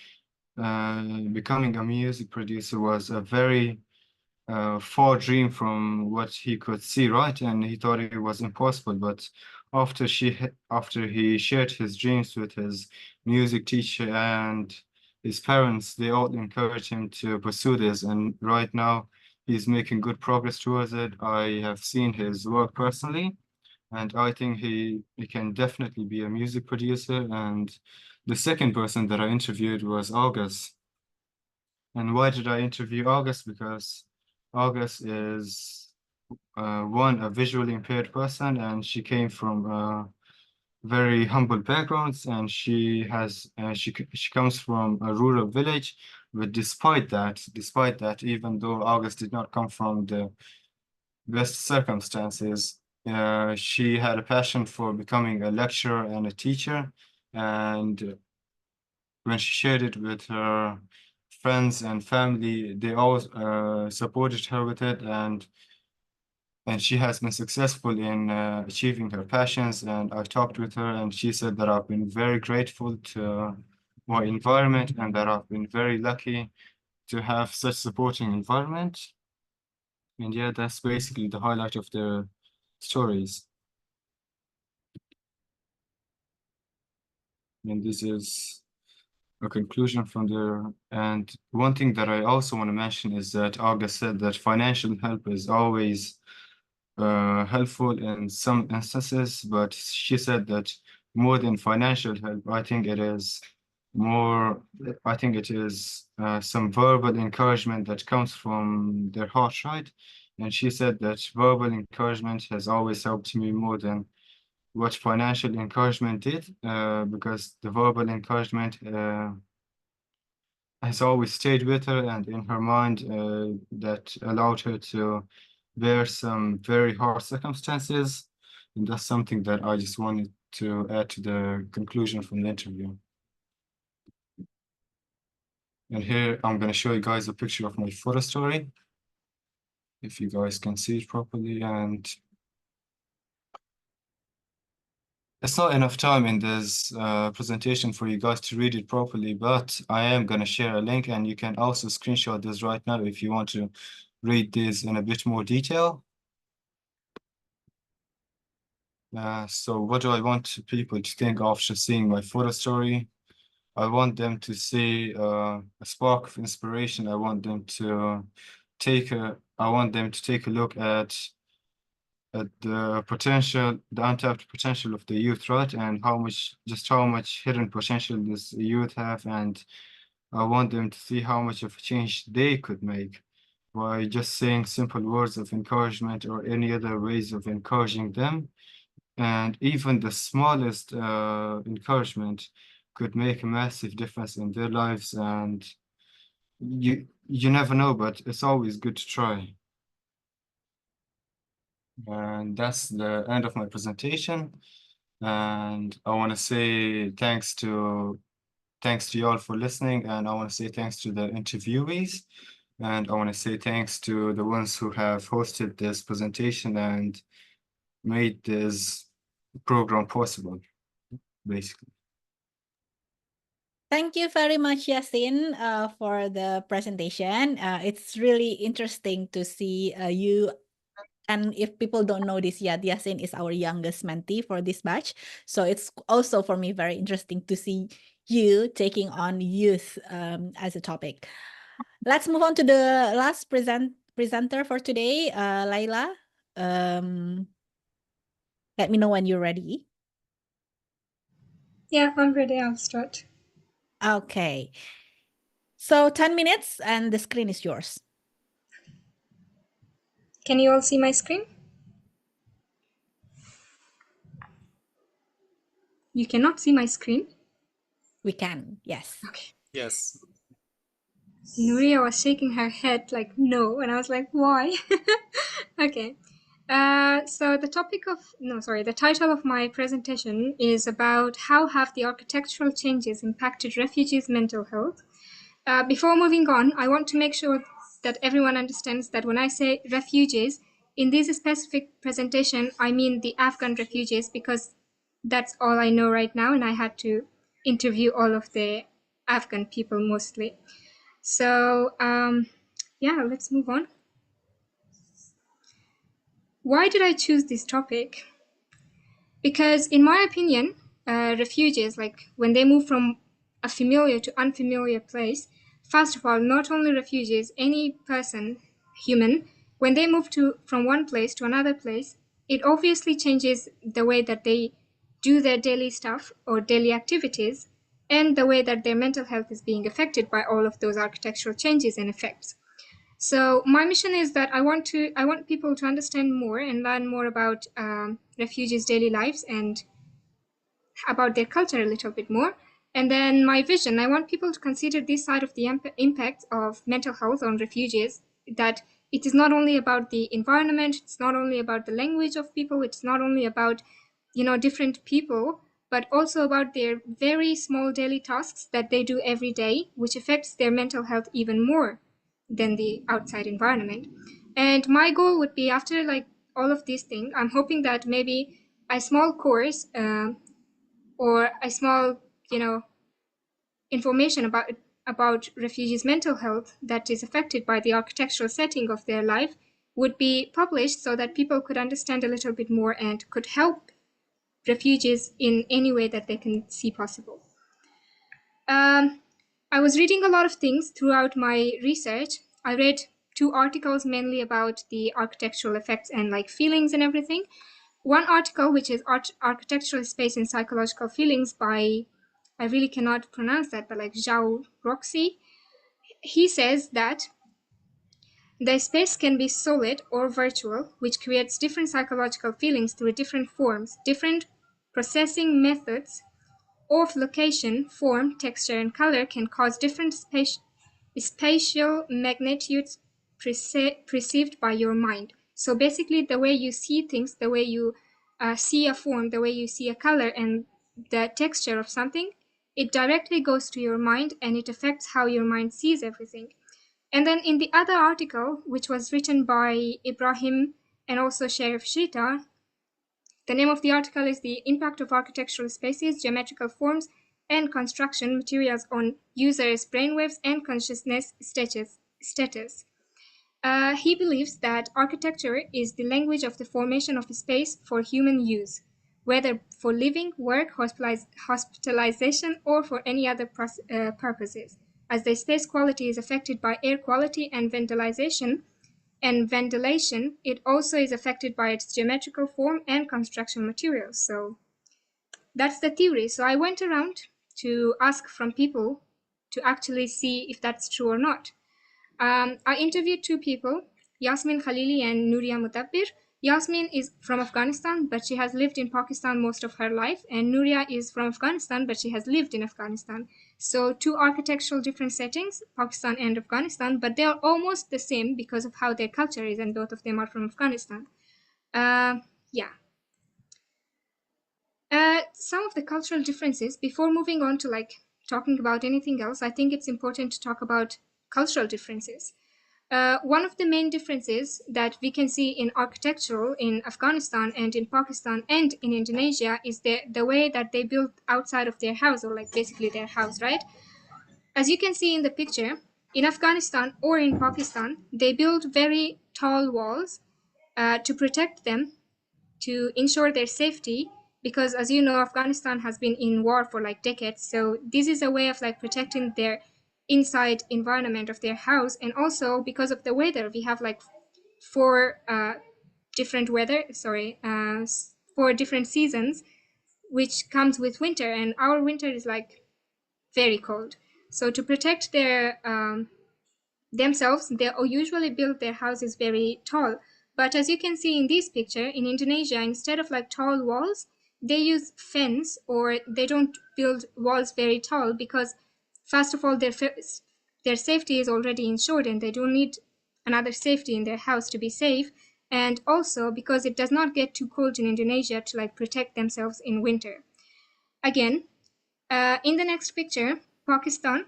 becoming a music producer was a very far dream from what he could see, right? And he thought it was impossible. But after he shared his dreams with his music teacher and his parents, they all encouraged him to pursue this. And right now, he's making good progress towards it. I have seen his work personally, and I think he can definitely be a music producer. And the second person that I interviewed was August. And why did I interview August? Because August is a visually impaired person, and she came from very humble backgrounds, and she comes from a rural village. But despite that, even though August did not come from the best circumstances, she had a passion for becoming a lecturer and a teacher. And when she shared it with her friends and family, they all supported her with it, and she has been successful in achieving her passions. And I talked with her, and she said that I've been very grateful to my environment, and that I've been very lucky to have such supporting environment. And yeah, that's basically the highlight of their stories. And this is a conclusion from there. And one thing that I also want to mention is that August said that financial help is always helpful in some instances, but she said that more than financial help, I think it is some verbal encouragement that comes from their heart, right? And she said that verbal encouragement has always helped me more than what financial encouragement did, because the verbal encouragement has always stayed with her and in her mind, that allowed her to bear some very hard circumstances. And that's something that I just wanted to add to the conclusion from the interview. And here I'm going to show you guys a picture of my photo story, if you guys can see it properly. And it's not enough time in this presentation for you guys to read it properly, but I am going to share a link, and you can also screenshot this right now if you want to read this in a bit more detail. So what do I want people to think of just seeing my photo story? I want them to see a spark of inspiration. I want them to take a look at the potential, the untapped potential of the youth, right? And how much hidden potential this youth have. And I want them to see how much of a change they could make by just saying simple words of encouragement or any other ways of encouraging them. And even the smallest encouragement could make a massive difference in their lives. And you never know, but it's always good to try. And that's the end of my presentation. And I want to say thanks to you all for listening. And I want to say thanks to the interviewees. And I want to say thanks to the ones who have hosted this presentation and made this program possible, basically. Thank you very much, Yasin, for the presentation. It's really interesting to see you. And if people don't know this yet, Yasin is our youngest mentee for this batch. So it's also for me very interesting to see you taking on youth as a topic. Let's move on to the last presenter for today, Laila. Let me know when you're ready. Yeah, I'm ready. I'll start. Okay. So 10 minutes and the screen is yours. Can you all see my screen? You cannot see my screen? We can, yes. Okay. Yes. Nuria was shaking her head like no, and I was like, why? Okay. So the title of my presentation is about how have the architectural changes impacted refugees' mental health. Before moving on, I want to make sure that everyone understands that when I say refugees, in this specific presentation, I mean the Afghan refugees, because that's all I know right now, and I had to interview all of the Afghan people mostly. So yeah, let's move on. Why did I choose this topic? Because in my opinion, refugees, like when they move from a familiar to unfamiliar place, first of all, not only refugees, any person, human, when they move from one place to another place, it obviously changes the way that they do their daily stuff or daily activities, and the way that their mental health is being affected by all of those architectural changes and effects. So my mission is that I want people to understand more and learn more about refugees' daily lives and about their culture a little bit more. And then my vision, I want people to consider this side of the impact of mental health on refugees, that it is not only about the environment, it's not only about the language of people, it's not only about, different people, but also about their very small daily tasks that they do every day, which affects their mental health even more than the outside environment. And my goal would be, after like all of these things, I'm hoping that maybe a small course or a small, information about refugees' mental health that is affected by the architectural setting of their life would be published so that people could understand a little bit more and could help refugees in any way that they can see possible. I was reading a lot of things throughout my research. I read 2 articles mainly about the architectural effects and like feelings and everything. One article, which is Architectural Space and Psychological Feelings by, I really cannot pronounce that, but like Zhao Roxy. He says that The space can be solid or virtual, which creates different psychological feelings through different forms. Different processing methods of location, form, texture, and color can cause different spatial magnitudes perceived by your mind. So basically, the way you see things, the way you see a form, the way you see a color, and the texture of something, it directly goes to your mind and it affects how your mind sees everything. And then in the other article, which was written by Ibrahim and also Sharif Shita, the name of the article is The Impact of Architectural Spaces, Geometrical Forms, and Construction Materials on Users' Brainwaves and Consciousness Status. He believes that architecture is the language of the formation of a space for human use, whether for living, work, hospitalization, or for any other purposes. As the space quality is affected by air quality and ventilation, it also is affected by its geometrical form and construction materials. So that's the theory. So I went around to ask from people to actually see if that's true or not. I interviewed two people, Yasmin Khalili and Nuria Mutabbir. Yasmin is from Afghanistan, but she has lived in Pakistan most of her life, and Nuria is from Afghanistan, but she has lived in Afghanistan. So two architectural different settings, Pakistan and Afghanistan, but they are almost the same because of how their culture is, and both of them are from Afghanistan. Yeah. Some of the cultural differences, before moving on to like talking about anything else, I think it's important to talk about cultural differences. One of the main differences that we can see in architectural in Afghanistan and in Pakistan and in Indonesia is the way that they build outside of their house, or like basically their house, right? As you can see in the picture, in Afghanistan or in Pakistan, they build very tall walls to protect them, to ensure their safety, because as you know, Afghanistan has been in war for like decades. So this is a way of like protecting their inside environment of their house. And also because of the weather, we have like four different seasons, which comes with winter, and our winter is like very cold. So to protect their themselves, they usually build their houses very tall. But as you can see in this picture, in Indonesia, instead of like tall walls, they use fence, or they don't build walls very tall, because first of all, their safety is already ensured and they don't need another safety in their house to be safe. And also because it does not get too cold in Indonesia to like protect themselves in winter. Again, in the next picture, Pakistan.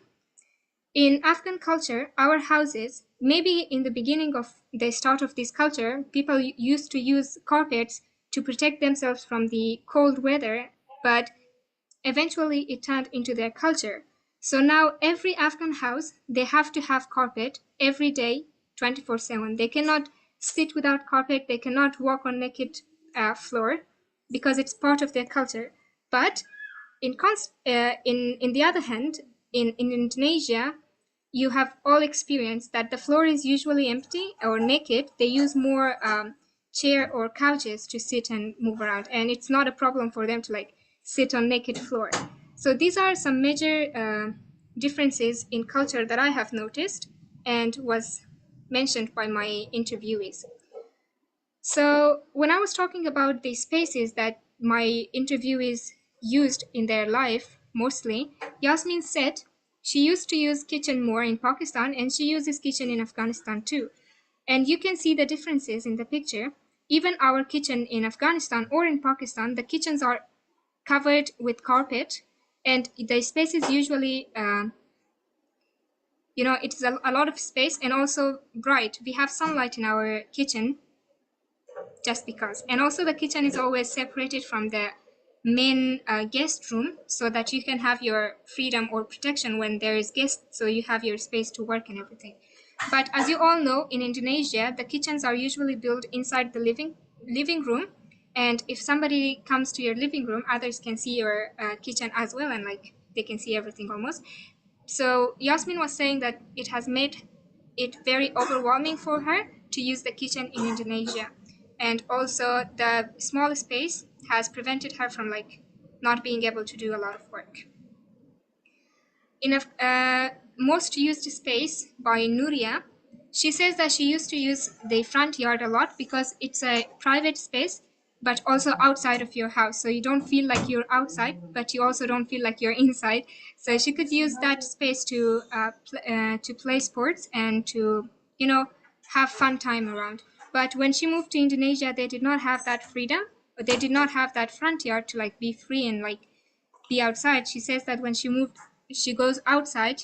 In Afghan culture, our houses, maybe in the beginning of the start of this culture, people used to use carpets to protect themselves from the cold weather, but eventually it turned into their culture. So now every Afghan house, they have to have carpet every day, 24/7. They cannot sit without carpet. They cannot walk on naked floor, because it's part of their culture. But in the other hand, in Indonesia, you have all experienced that the floor is usually empty or naked. They use more chair or couches to sit and move around, and it's not a problem for them to like sit on naked floor. So these are some major differences in culture that I have noticed and was mentioned by my interviewees. So when I was talking about the spaces that my interviewees used in their life, mostly, Yasmin said she used to use kitchen more in Pakistan, and she uses kitchen in Afghanistan too. And you can see the differences in the picture. Even our kitchen in Afghanistan or in Pakistan, the kitchens are covered with carpet, and the space is usually, it's a lot of space and also bright. We have sunlight in our kitchen just because. And also the kitchen is always separated from the main guest room, so that you can have your freedom or protection when there is guests, so you have your space to work and everything. But as you all know, in Indonesia, the kitchens are usually built inside the living room, and if somebody comes to your living room, others can see your kitchen as well, and like they can see everything almost. So Yasmin was saying that it has made it very overwhelming for her to use the kitchen in Indonesia. And also the small space has prevented her from like not being able to do a lot of work. In a most used space by Nuria, she says that she used to use the front yard a lot because it's a private space, but also outside of your house. So you don't feel like you're outside, but you also don't feel like you're inside. So she could use that space to play sports and to, you know, have fun time around. But when she moved to Indonesia, they did not have that freedom. Or they did not have that front yard to like be free and like be outside. She says that when she moved, she goes outside,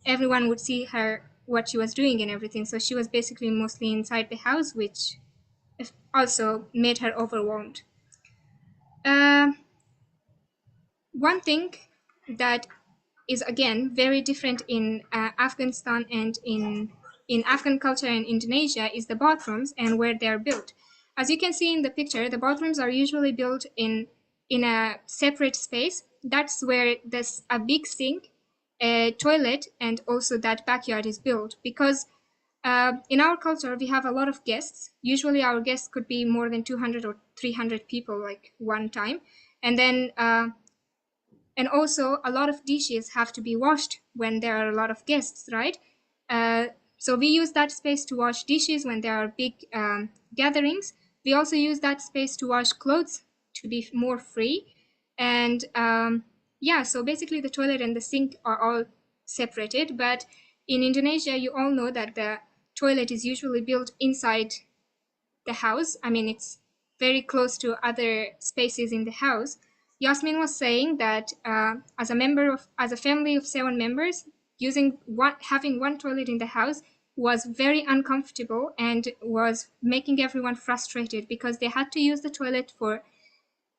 everyone would see her what she was doing and everything. So she was basically mostly inside the house, which also made her overwhelmed. One thing that is again very different in Afghanistan and in Afghan culture and Indonesia is the bathrooms and where they're built. As you can see in the picture, the bathrooms are usually built in a separate space. That's where there's a big sink, a toilet, and also that backyard is built. Because in our culture, we have a lot of guests. Usually our guests could be more than 200 or 300 people like one time. And then and also a lot of dishes have to be washed when there are a lot of guests, right? So we use that space to wash dishes when there are big gatherings. We also use that space to wash clothes to be more free. And yeah, so basically the toilet and the sink are all separated. But in Indonesia, you all know that the toilet is usually built inside the house. I mean, it's very close to other spaces in the house. Yasmin was saying that as a family of 7 members, having one toilet in the house was very uncomfortable and was making everyone frustrated because they had to use the toilet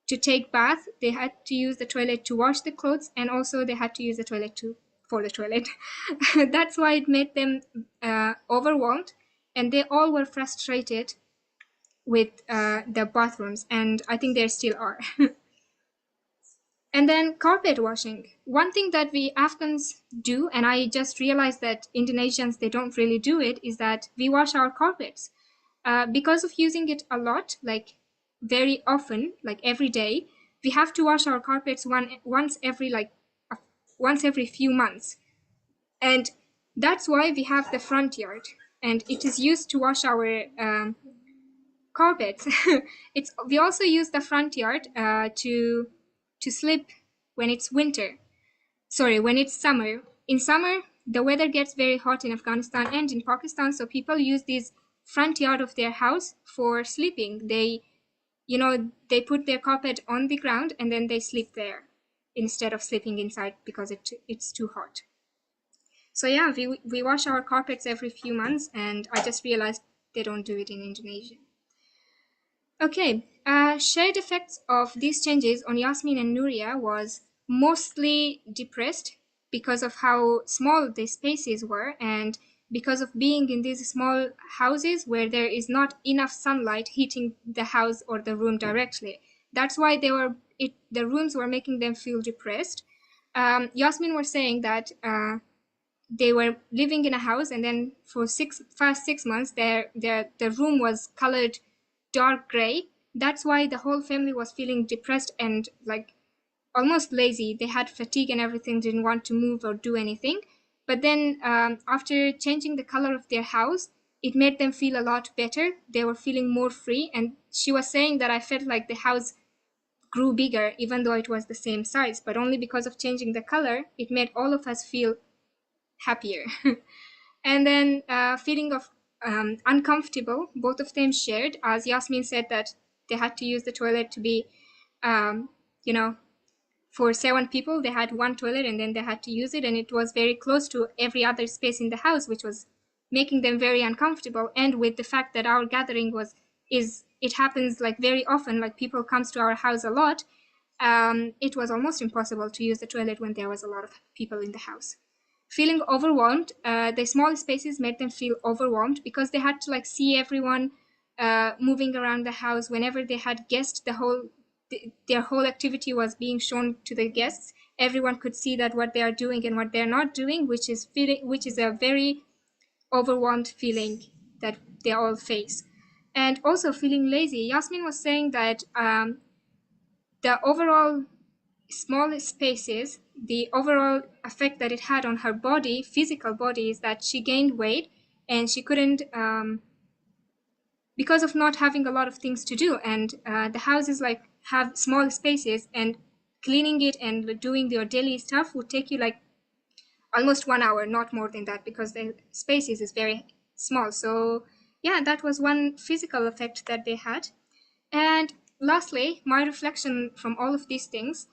to take bath, they had to use the toilet to wash the clothes, and also they had to use the toilet for the toilet. That's why it made them overwhelmed, and they all were frustrated with the bathrooms, and I think there still are. And then carpet washing. One thing that we Afghans do, and I just realized that Indonesians, they don't really do it, is that we wash our carpets. Because of using it a lot, like very often, like every day, we have to wash our carpets once every few months. And that's why we have the front yard, and it is used to wash our carpets. We also use the front yard to sleep when it's winter. Sorry, when it's summer. In summer, the weather gets very hot in Afghanistan and in Pakistan, so people use this front yard of their house for sleeping. They put their carpet on the ground and then they sleep there instead of sleeping inside because it's too hot. So yeah, we wash our carpets every few months, and I just realized they don't do it in Indonesia. Okay, shared effects of these changes on Yasmin and Nuria was mostly depressed because of how small the spaces were and because of being in these small houses where there is not enough sunlight hitting the house or the room directly. That's why the rooms were making them feel depressed. Yasmin was saying that they were living in a house, and then for first 6 months, the room was colored dark gray. That's why the whole family was feeling depressed and like almost lazy. They had fatigue and everything, didn't want to move or do anything. But then after changing the color of their house, it made them feel a lot better. They were feeling more free. And she was saying that I felt like the house grew bigger, even though it was the same size, but only because of changing the color, it made all of us feel happier. And then feeling of uncomfortable, both of them shared, as Yasmin said that they had to use the toilet to be, for 7 people, they had one toilet and then they had to use it, and it was very close to every other space in the house, which was making them very uncomfortable. And with the fact that our gathering it happens like very often, like people comes to our house a lot, it was almost impossible to use the toilet when there was a lot of people in the house. Feeling overwhelmed, the small spaces made them feel overwhelmed because they had to like see everyone moving around the house. Whenever they had guests, their whole activity was being shown to the guests. Everyone could see that what they are doing and what they're not doing, which is a very overwhelmed feeling that they all face. And also feeling lazy. Yasmin was saying that the overall small spaces, the overall effect that it had on her body, physical body, is that she gained weight and she couldn't, because of not having a lot of things to do, and the houses like have small spaces, and cleaning it and doing your daily stuff would take you like almost 1 hour, not more than that, because the spaces is very small. So yeah, that was one physical effect that they had. And lastly, my reflection from all of these things,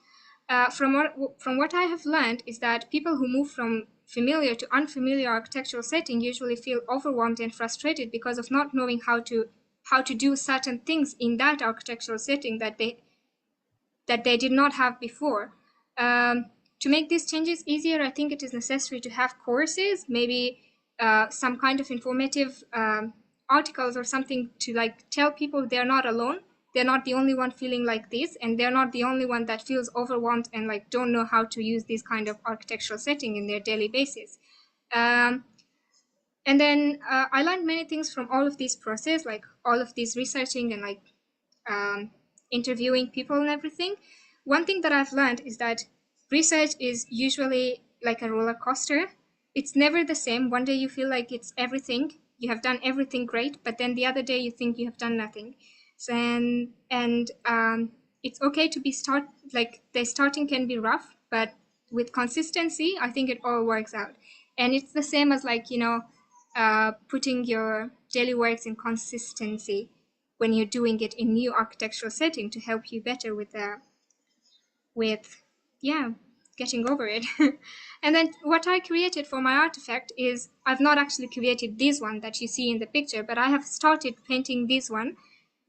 from what I have learned, is that people who move from familiar to unfamiliar architectural setting usually feel overwhelmed and frustrated because of not knowing how to do certain things in that architectural setting that they did not have before. To make these changes easier, I think it is necessary to have courses, maybe some kind of informative articles or something to like tell people they're not alone. They're not the only one feeling like this, and they're not the only one that feels overwhelmed and like don't know how to use this kind of architectural setting in their daily basis. And then I learned many things from all of this process, like all of this researching and like interviewing people and everything. One thing that I've learned is that research is usually like a roller coaster. It's never the same. One day you feel like it's everything, you have done everything great, but then the other day you think you have done nothing. So, and it's okay to be like the starting can be rough, but with consistency, I think it all works out. And it's the same as like, putting your daily works in consistency when you're doing it in new architectural setting to help you better with getting over it. And then what I created for my artifact is, I've not actually created this one that you see in the picture, but I have started painting this one.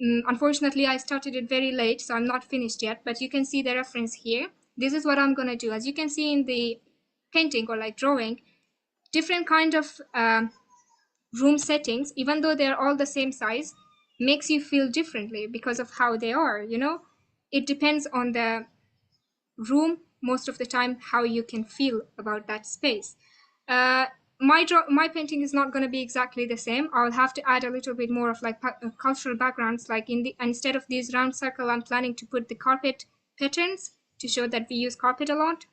Unfortunately, I started it very late, so I'm not finished yet, but you can see the reference here. This is what I'm going to do. As you can see in the painting or like drawing, different kind of room settings, even though they're all the same size, makes you feel differently because of how they are, it depends on the room most of the time, how you can feel about that space. My painting is not going to be exactly the same. I'll have to add a little bit more of like cultural backgrounds, like instead of these round circle, I'm planning to put the carpet patterns to show that we use carpet a lot.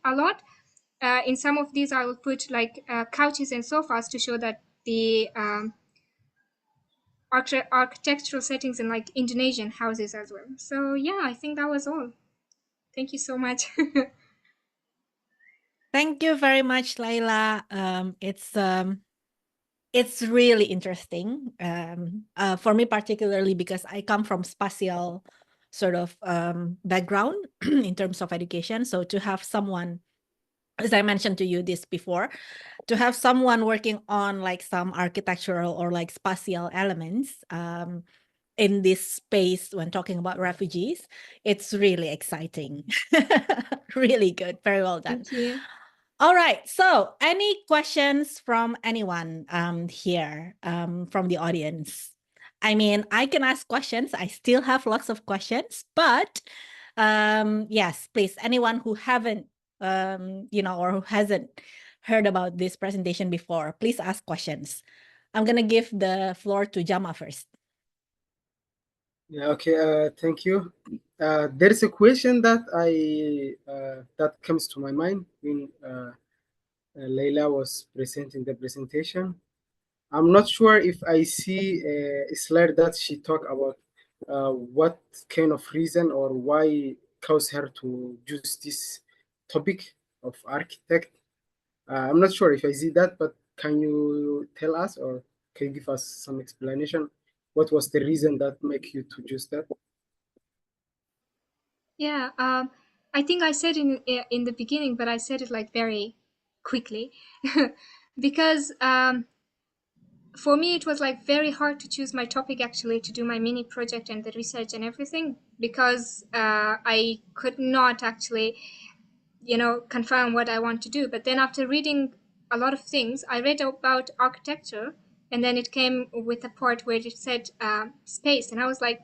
In some of these I will put like couches and sofas to show that the architectural settings in like Indonesian houses as well. So yeah, I think that was all. Thank you so much. Thank you very much, Laila. It's really interesting for me, particularly because I come from spatial sort of background in terms of education. So to have someone, as I mentioned to you this before, to have someone working on like some architectural or like spatial elements in this space when talking about refugees, it's really exciting. Really good. Very well done. Thank you. All right. So any questions from anyone here from the audience? I mean, I can ask questions. I still have lots of questions, but yes, please, anyone who haven't, or who hasn't heard about this presentation before, please ask questions. I'm going to give the floor to Jama first. Yeah, okay, thank you. There is a question that that comes to my mind when Leila was presenting the presentation. I'm not sure if I see a slide that she talked about what kind of reason or why caused her to choose this topic of architect. I'm not sure if I see that, but can you tell us or can you give us some explanation? What was the reason that make you to choose that? Yeah, I think I said in the beginning, but I said it like very quickly because for me it was like very hard to choose my topic actually to do my mini project and the research and everything, because I could not actually confirm what I want to do. But then after reading a lot of things, I read about architecture, and then it came with a part where it said space, and I was like,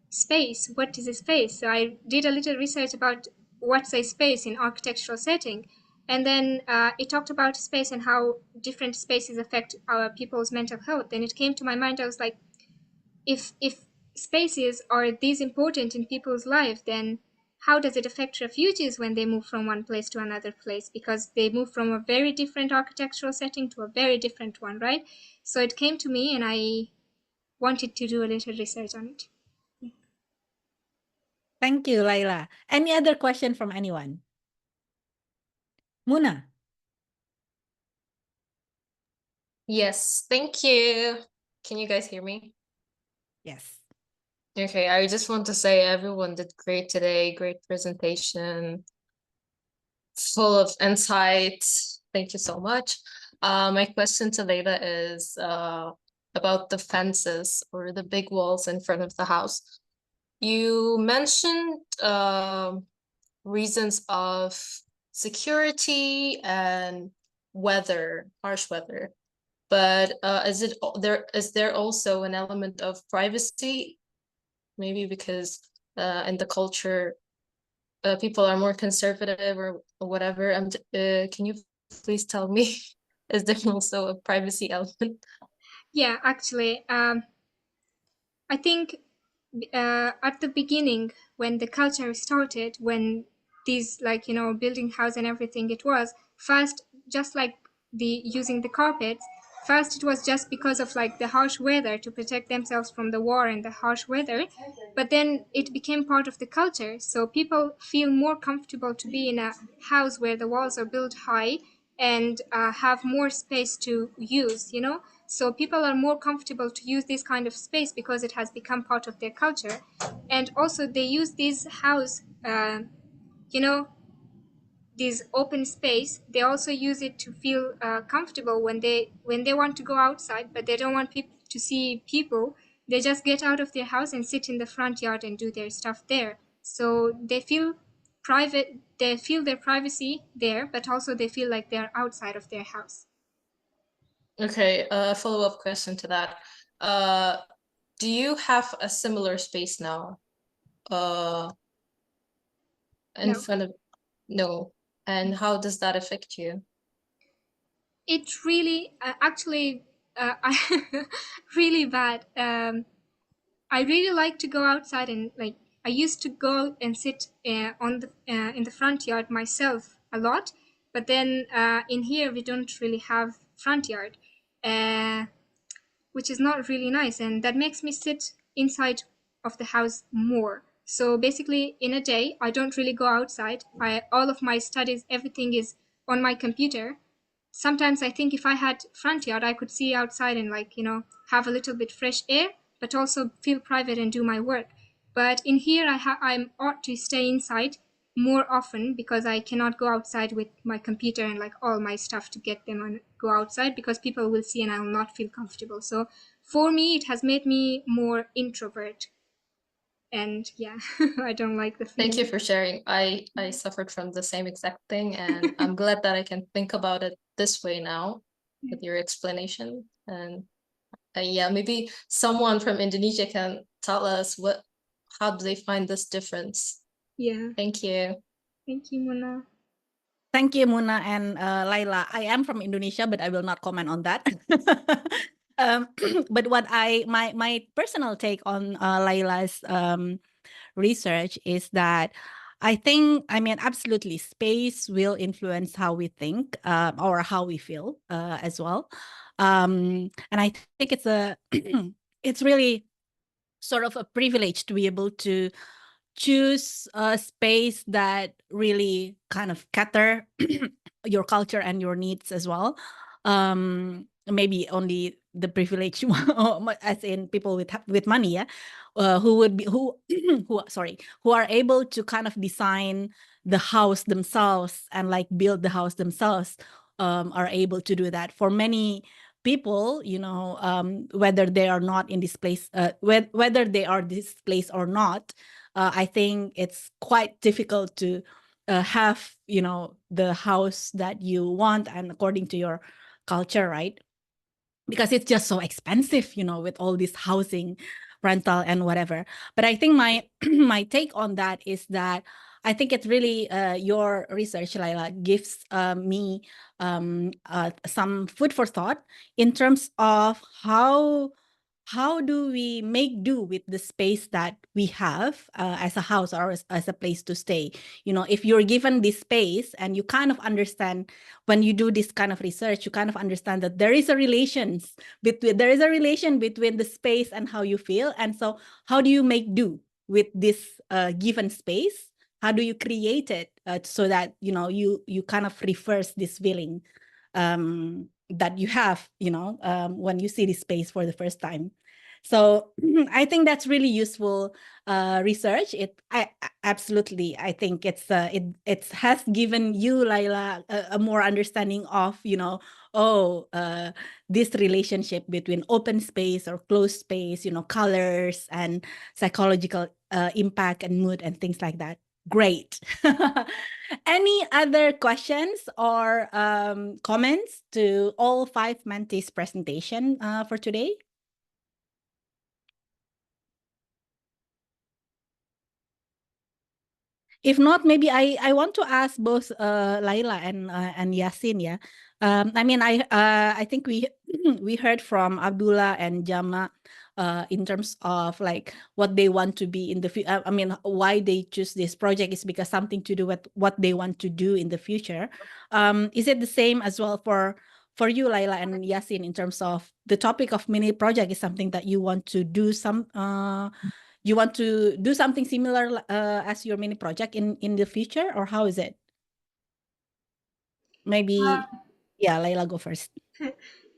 space, what is a space? So I did a little research about what's a space in architectural setting, and then it talked about space and how different spaces affect our people's mental health. And it came to my mind, I was like, if spaces are this important in people's life, then how does it affect refugees when they move from one place to another place, because they move from a very different architectural setting to a very different one, right? So it came to me and I wanted to do a little research on it. Thank you, Laila. Any other question from anyone? Muna? Yes, thank you. Can you guys hear me? Yes. Okay, I just want to say everyone did great today. Great presentation, full of insight. Thank you so much. My question to Leila is about the fences or the big walls in front of the house. You mentioned reasons of security and weather, harsh weather. But is there also an element of privacy? Maybe because in the culture, people are more conservative or whatever. Can you please tell me, is there also a privacy element? Yeah, actually, I think at the beginning, when the culture started, when these, like, you know, building house and everything, it was first just like the using the carpets. First, it was just because of like the harsh weather, to protect themselves from the war and the harsh weather. But then it became part of the culture. So people feel more comfortable to be in a house where the walls are built high and have more space to use, you know. So people are more comfortable to use this kind of space because it has become part of their culture. And also they use this house, you know, this open space. They also use it to feel comfortable when they want to go outside, but they don't want people to see people. They just get out of their house and sit in the front yard and do their stuff there. So they feel private. They feel their privacy there, but also they feel like they're outside of their house. Okay, a follow-up question to that. Do you have a similar space now? In No. front of no. And how does that affect you? It really, actually, really bad. I really like to go outside and like I used to go and sit on the in the front yard myself a lot, but then in here we don't really have front yard, which is not really nice, and that makes me sit inside of the house more. So basically, in a day, I don't really go outside. All of my studies, everything is on my computer. Sometimes I think if I had front yard, I could see outside and like, you know, have a little bit fresh air, but also feel private and do my work. But in here, I'm ought to stay inside more often because I cannot go outside with my computer and like all my stuff to get them and go outside because people will see and I will not feel comfortable. So for me, it has made me more introvert. And yeah, I don't like the feeling. Thank you for sharing. I suffered from the same exact thing, and I'm glad that I can think about it this way now with your explanation. And yeah, maybe someone from Indonesia can tell us how do they find this difference? Yeah. Thank you. Thank you, Mona. Thank you, Muna and Laila. I am from Indonesia, but I will not comment on that. But what my personal take on Laila's research is that I think, I mean, absolutely, space will influence how we think or how we feel as well. And I think it's it's really sort of a privilege to be able to choose a space that really kind of cater your culture and your needs as well. Maybe only the privileged as in people with money, yeah, who would be who are able to kind of design the house themselves and like build the house themselves, are able to do that. For many people, you know, whether they are not in this place, whether they are displaced or not, I think it's quite difficult to have, you know, the house that you want and according to your culture, right? Because it's just so expensive, you know, with all this housing, rental and whatever. But I think my my take on that is that I think it really your research, Laila, gives me some food for thought in terms of how how do we make do with the space that we have as a house or as a place to stay? If you're given this space and you kind of understand, when you do this kind of research, you kind of understand that there is a relation between the space and how you feel. And so how do you make do with this given space? How do you create it so that you kind of reverse this feeling that you have, when you see this space for the first time? So I think that's really useful research. Absolutely, I think it has given you, Laila, a more understanding of this relationship between open space or closed space, colors and psychological impact and mood and things like that. Great. Any other questions or comments to all 5 mentees presentation for today? If not, maybe I want to ask both Laila and Yasin. Yeah, I think we we heard from Abdullah and Jama in terms of like what they want to be in the future. Why they choose this project is because something to do with what they want to do in the future. Is it the same as well for you, Laila and Yasin, in terms of the topic of mini project is something that you want to do you want to do something similar as your mini project in the future, or how is it? Maybe, yeah, Laila, go first.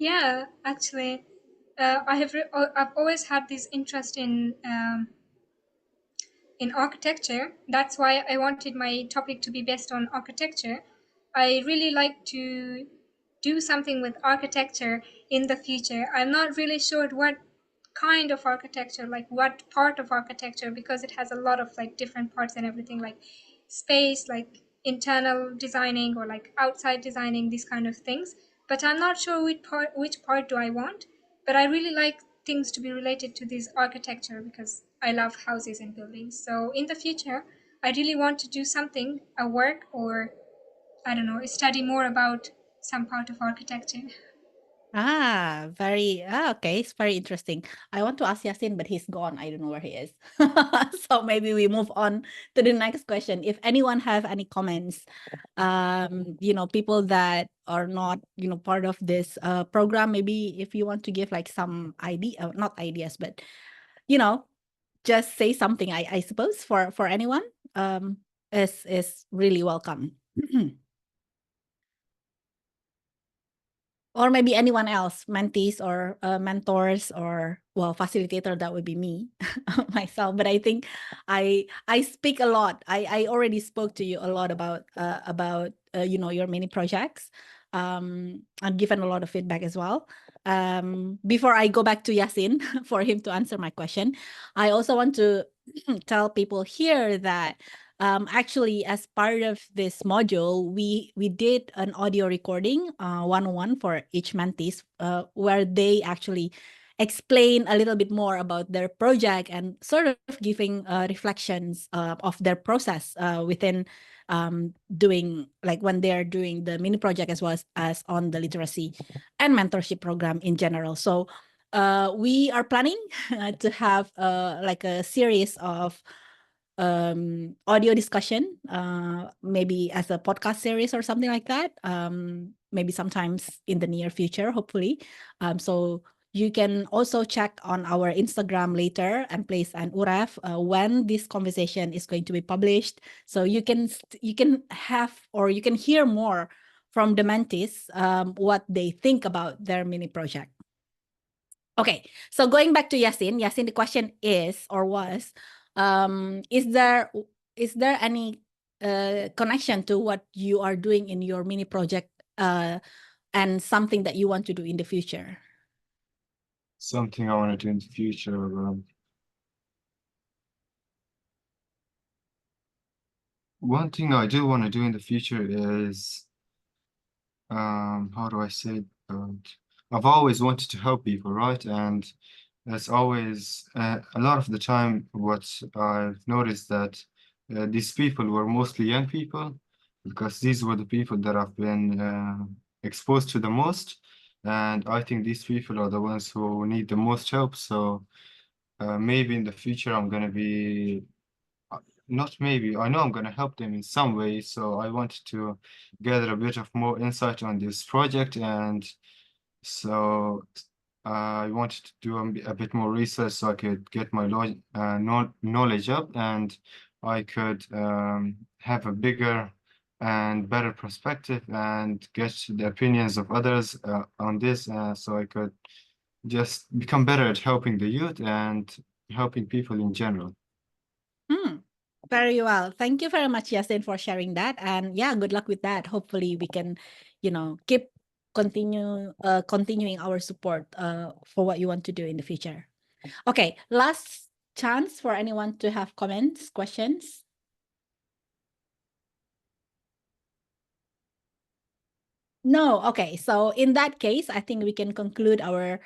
Yeah, actually, I've always had this interest in architecture. That's why I wanted my topic to be based on architecture. I really like to do something with architecture in the future. I'm not really sure what kind of architecture, like what part of architecture, because it has a lot of like different parts and everything, like space, like internal designing or like outside designing, these kind of things. But I'm not sure which part do I want. But I really like things to be related to this architecture because I love houses and buildings. So in the future, I really want to do something, a work, or I don't know, study more about some part of architecture. Okay, it's very interesting. I want to ask Yasin, but he's gone. I don't know where he is. So maybe we move on to the next question. If anyone have any comments, people that are not, part of this program, maybe if you want to give like some idea, not ideas, but, just say something, I suppose, for anyone, is really welcome. Or maybe anyone else, mentees or mentors or, well, facilitator, that would be me, myself. But I think I speak a lot. I already spoke to you a lot about your mini projects. I've given a lot of feedback as well. Before I go back to Yasin for him to answer my question, I also want to tell people here that actually, as part of this module, we did an audio recording, one-on-one for each mentees, where they actually explain a little bit more about their project and sort of giving reflections of their process within doing, like when they're doing the mini project, as well as on the literacy and mentorship program in general. So we are planning to have like a series of audio discussion, maybe as a podcast series or something like that, maybe sometimes in the near future, hopefully. So you can also check on our Instagram later and place an uref when this conversation is going to be published, so you can have, or you can hear more from the mentees what they think about their mini project. Okay, so going back to Yasin, the question is, or was, is there any connection to what you are doing in your mini project and something that you want to do in the future? Something I want to do in the future. One thing I do want to do in the future is, how do I say it? I've always wanted to help people, right? And that's always, a lot of the time, what I've noticed that these people were mostly young people, because these were the people that I've been exposed to the most. And I think these people are the ones who need the most help. So maybe in the future, I'm going to be, not maybe, I know I'm going to help them in some way. So I wanted to gather a bit of more insight on this project. And so I wanted to do a bit more research so I could get my knowledge up, and I could have a bigger and better perspective and get the opinions of others on this, so I could just become better at helping the youth and helping people in general. Very well. Thank you very much, Yasin, for sharing that. And yeah, good luck with that. Hopefully we can, keep continuing our support for what you want to do in the future. Okay, last chance for anyone to have comments, questions. No, okay. So in that case, I think we can conclude our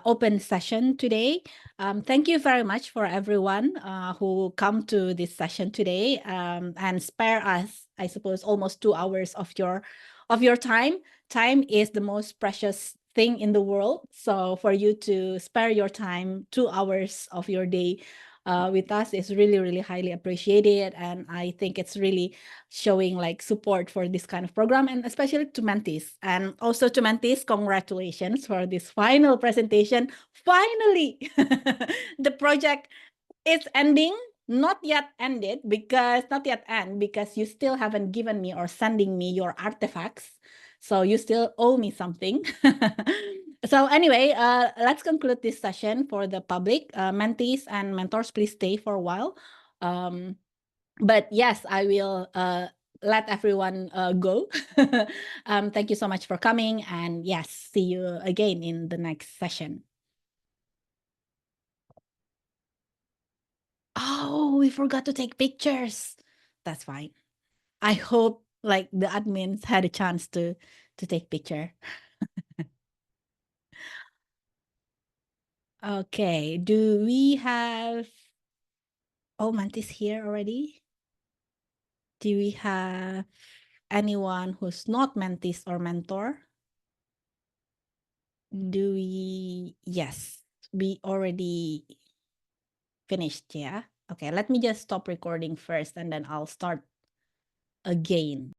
open session today. Thank you very much for everyone who come to this session today and spare us, I suppose, almost 2 hours of your time. Time is the most precious thing in the world. So for you to spare your time, 2 hours of your day with us is really, really highly appreciated. And I think it's really showing like support for this kind of program, and especially to mentees. And also to mentees, congratulations for this final presentation. Finally, the project is ending. Not yet ended because you still haven't given me or sending me your artifacts. So you still owe me something. So anyway, let's conclude this session for the public. Mentees and mentors, please stay for a while. But yes, I will let everyone go. Thank you so much for coming. And yes, see you again in the next session. Oh, we forgot to take pictures. That's fine. I hope like the admins had a chance to take picture. Okay, do we have all Mantis here already? Do we have anyone who's not Mantis or mentor? Do we? Yes, we already finished, yeah? Okay, let me just stop recording first and then I'll start again.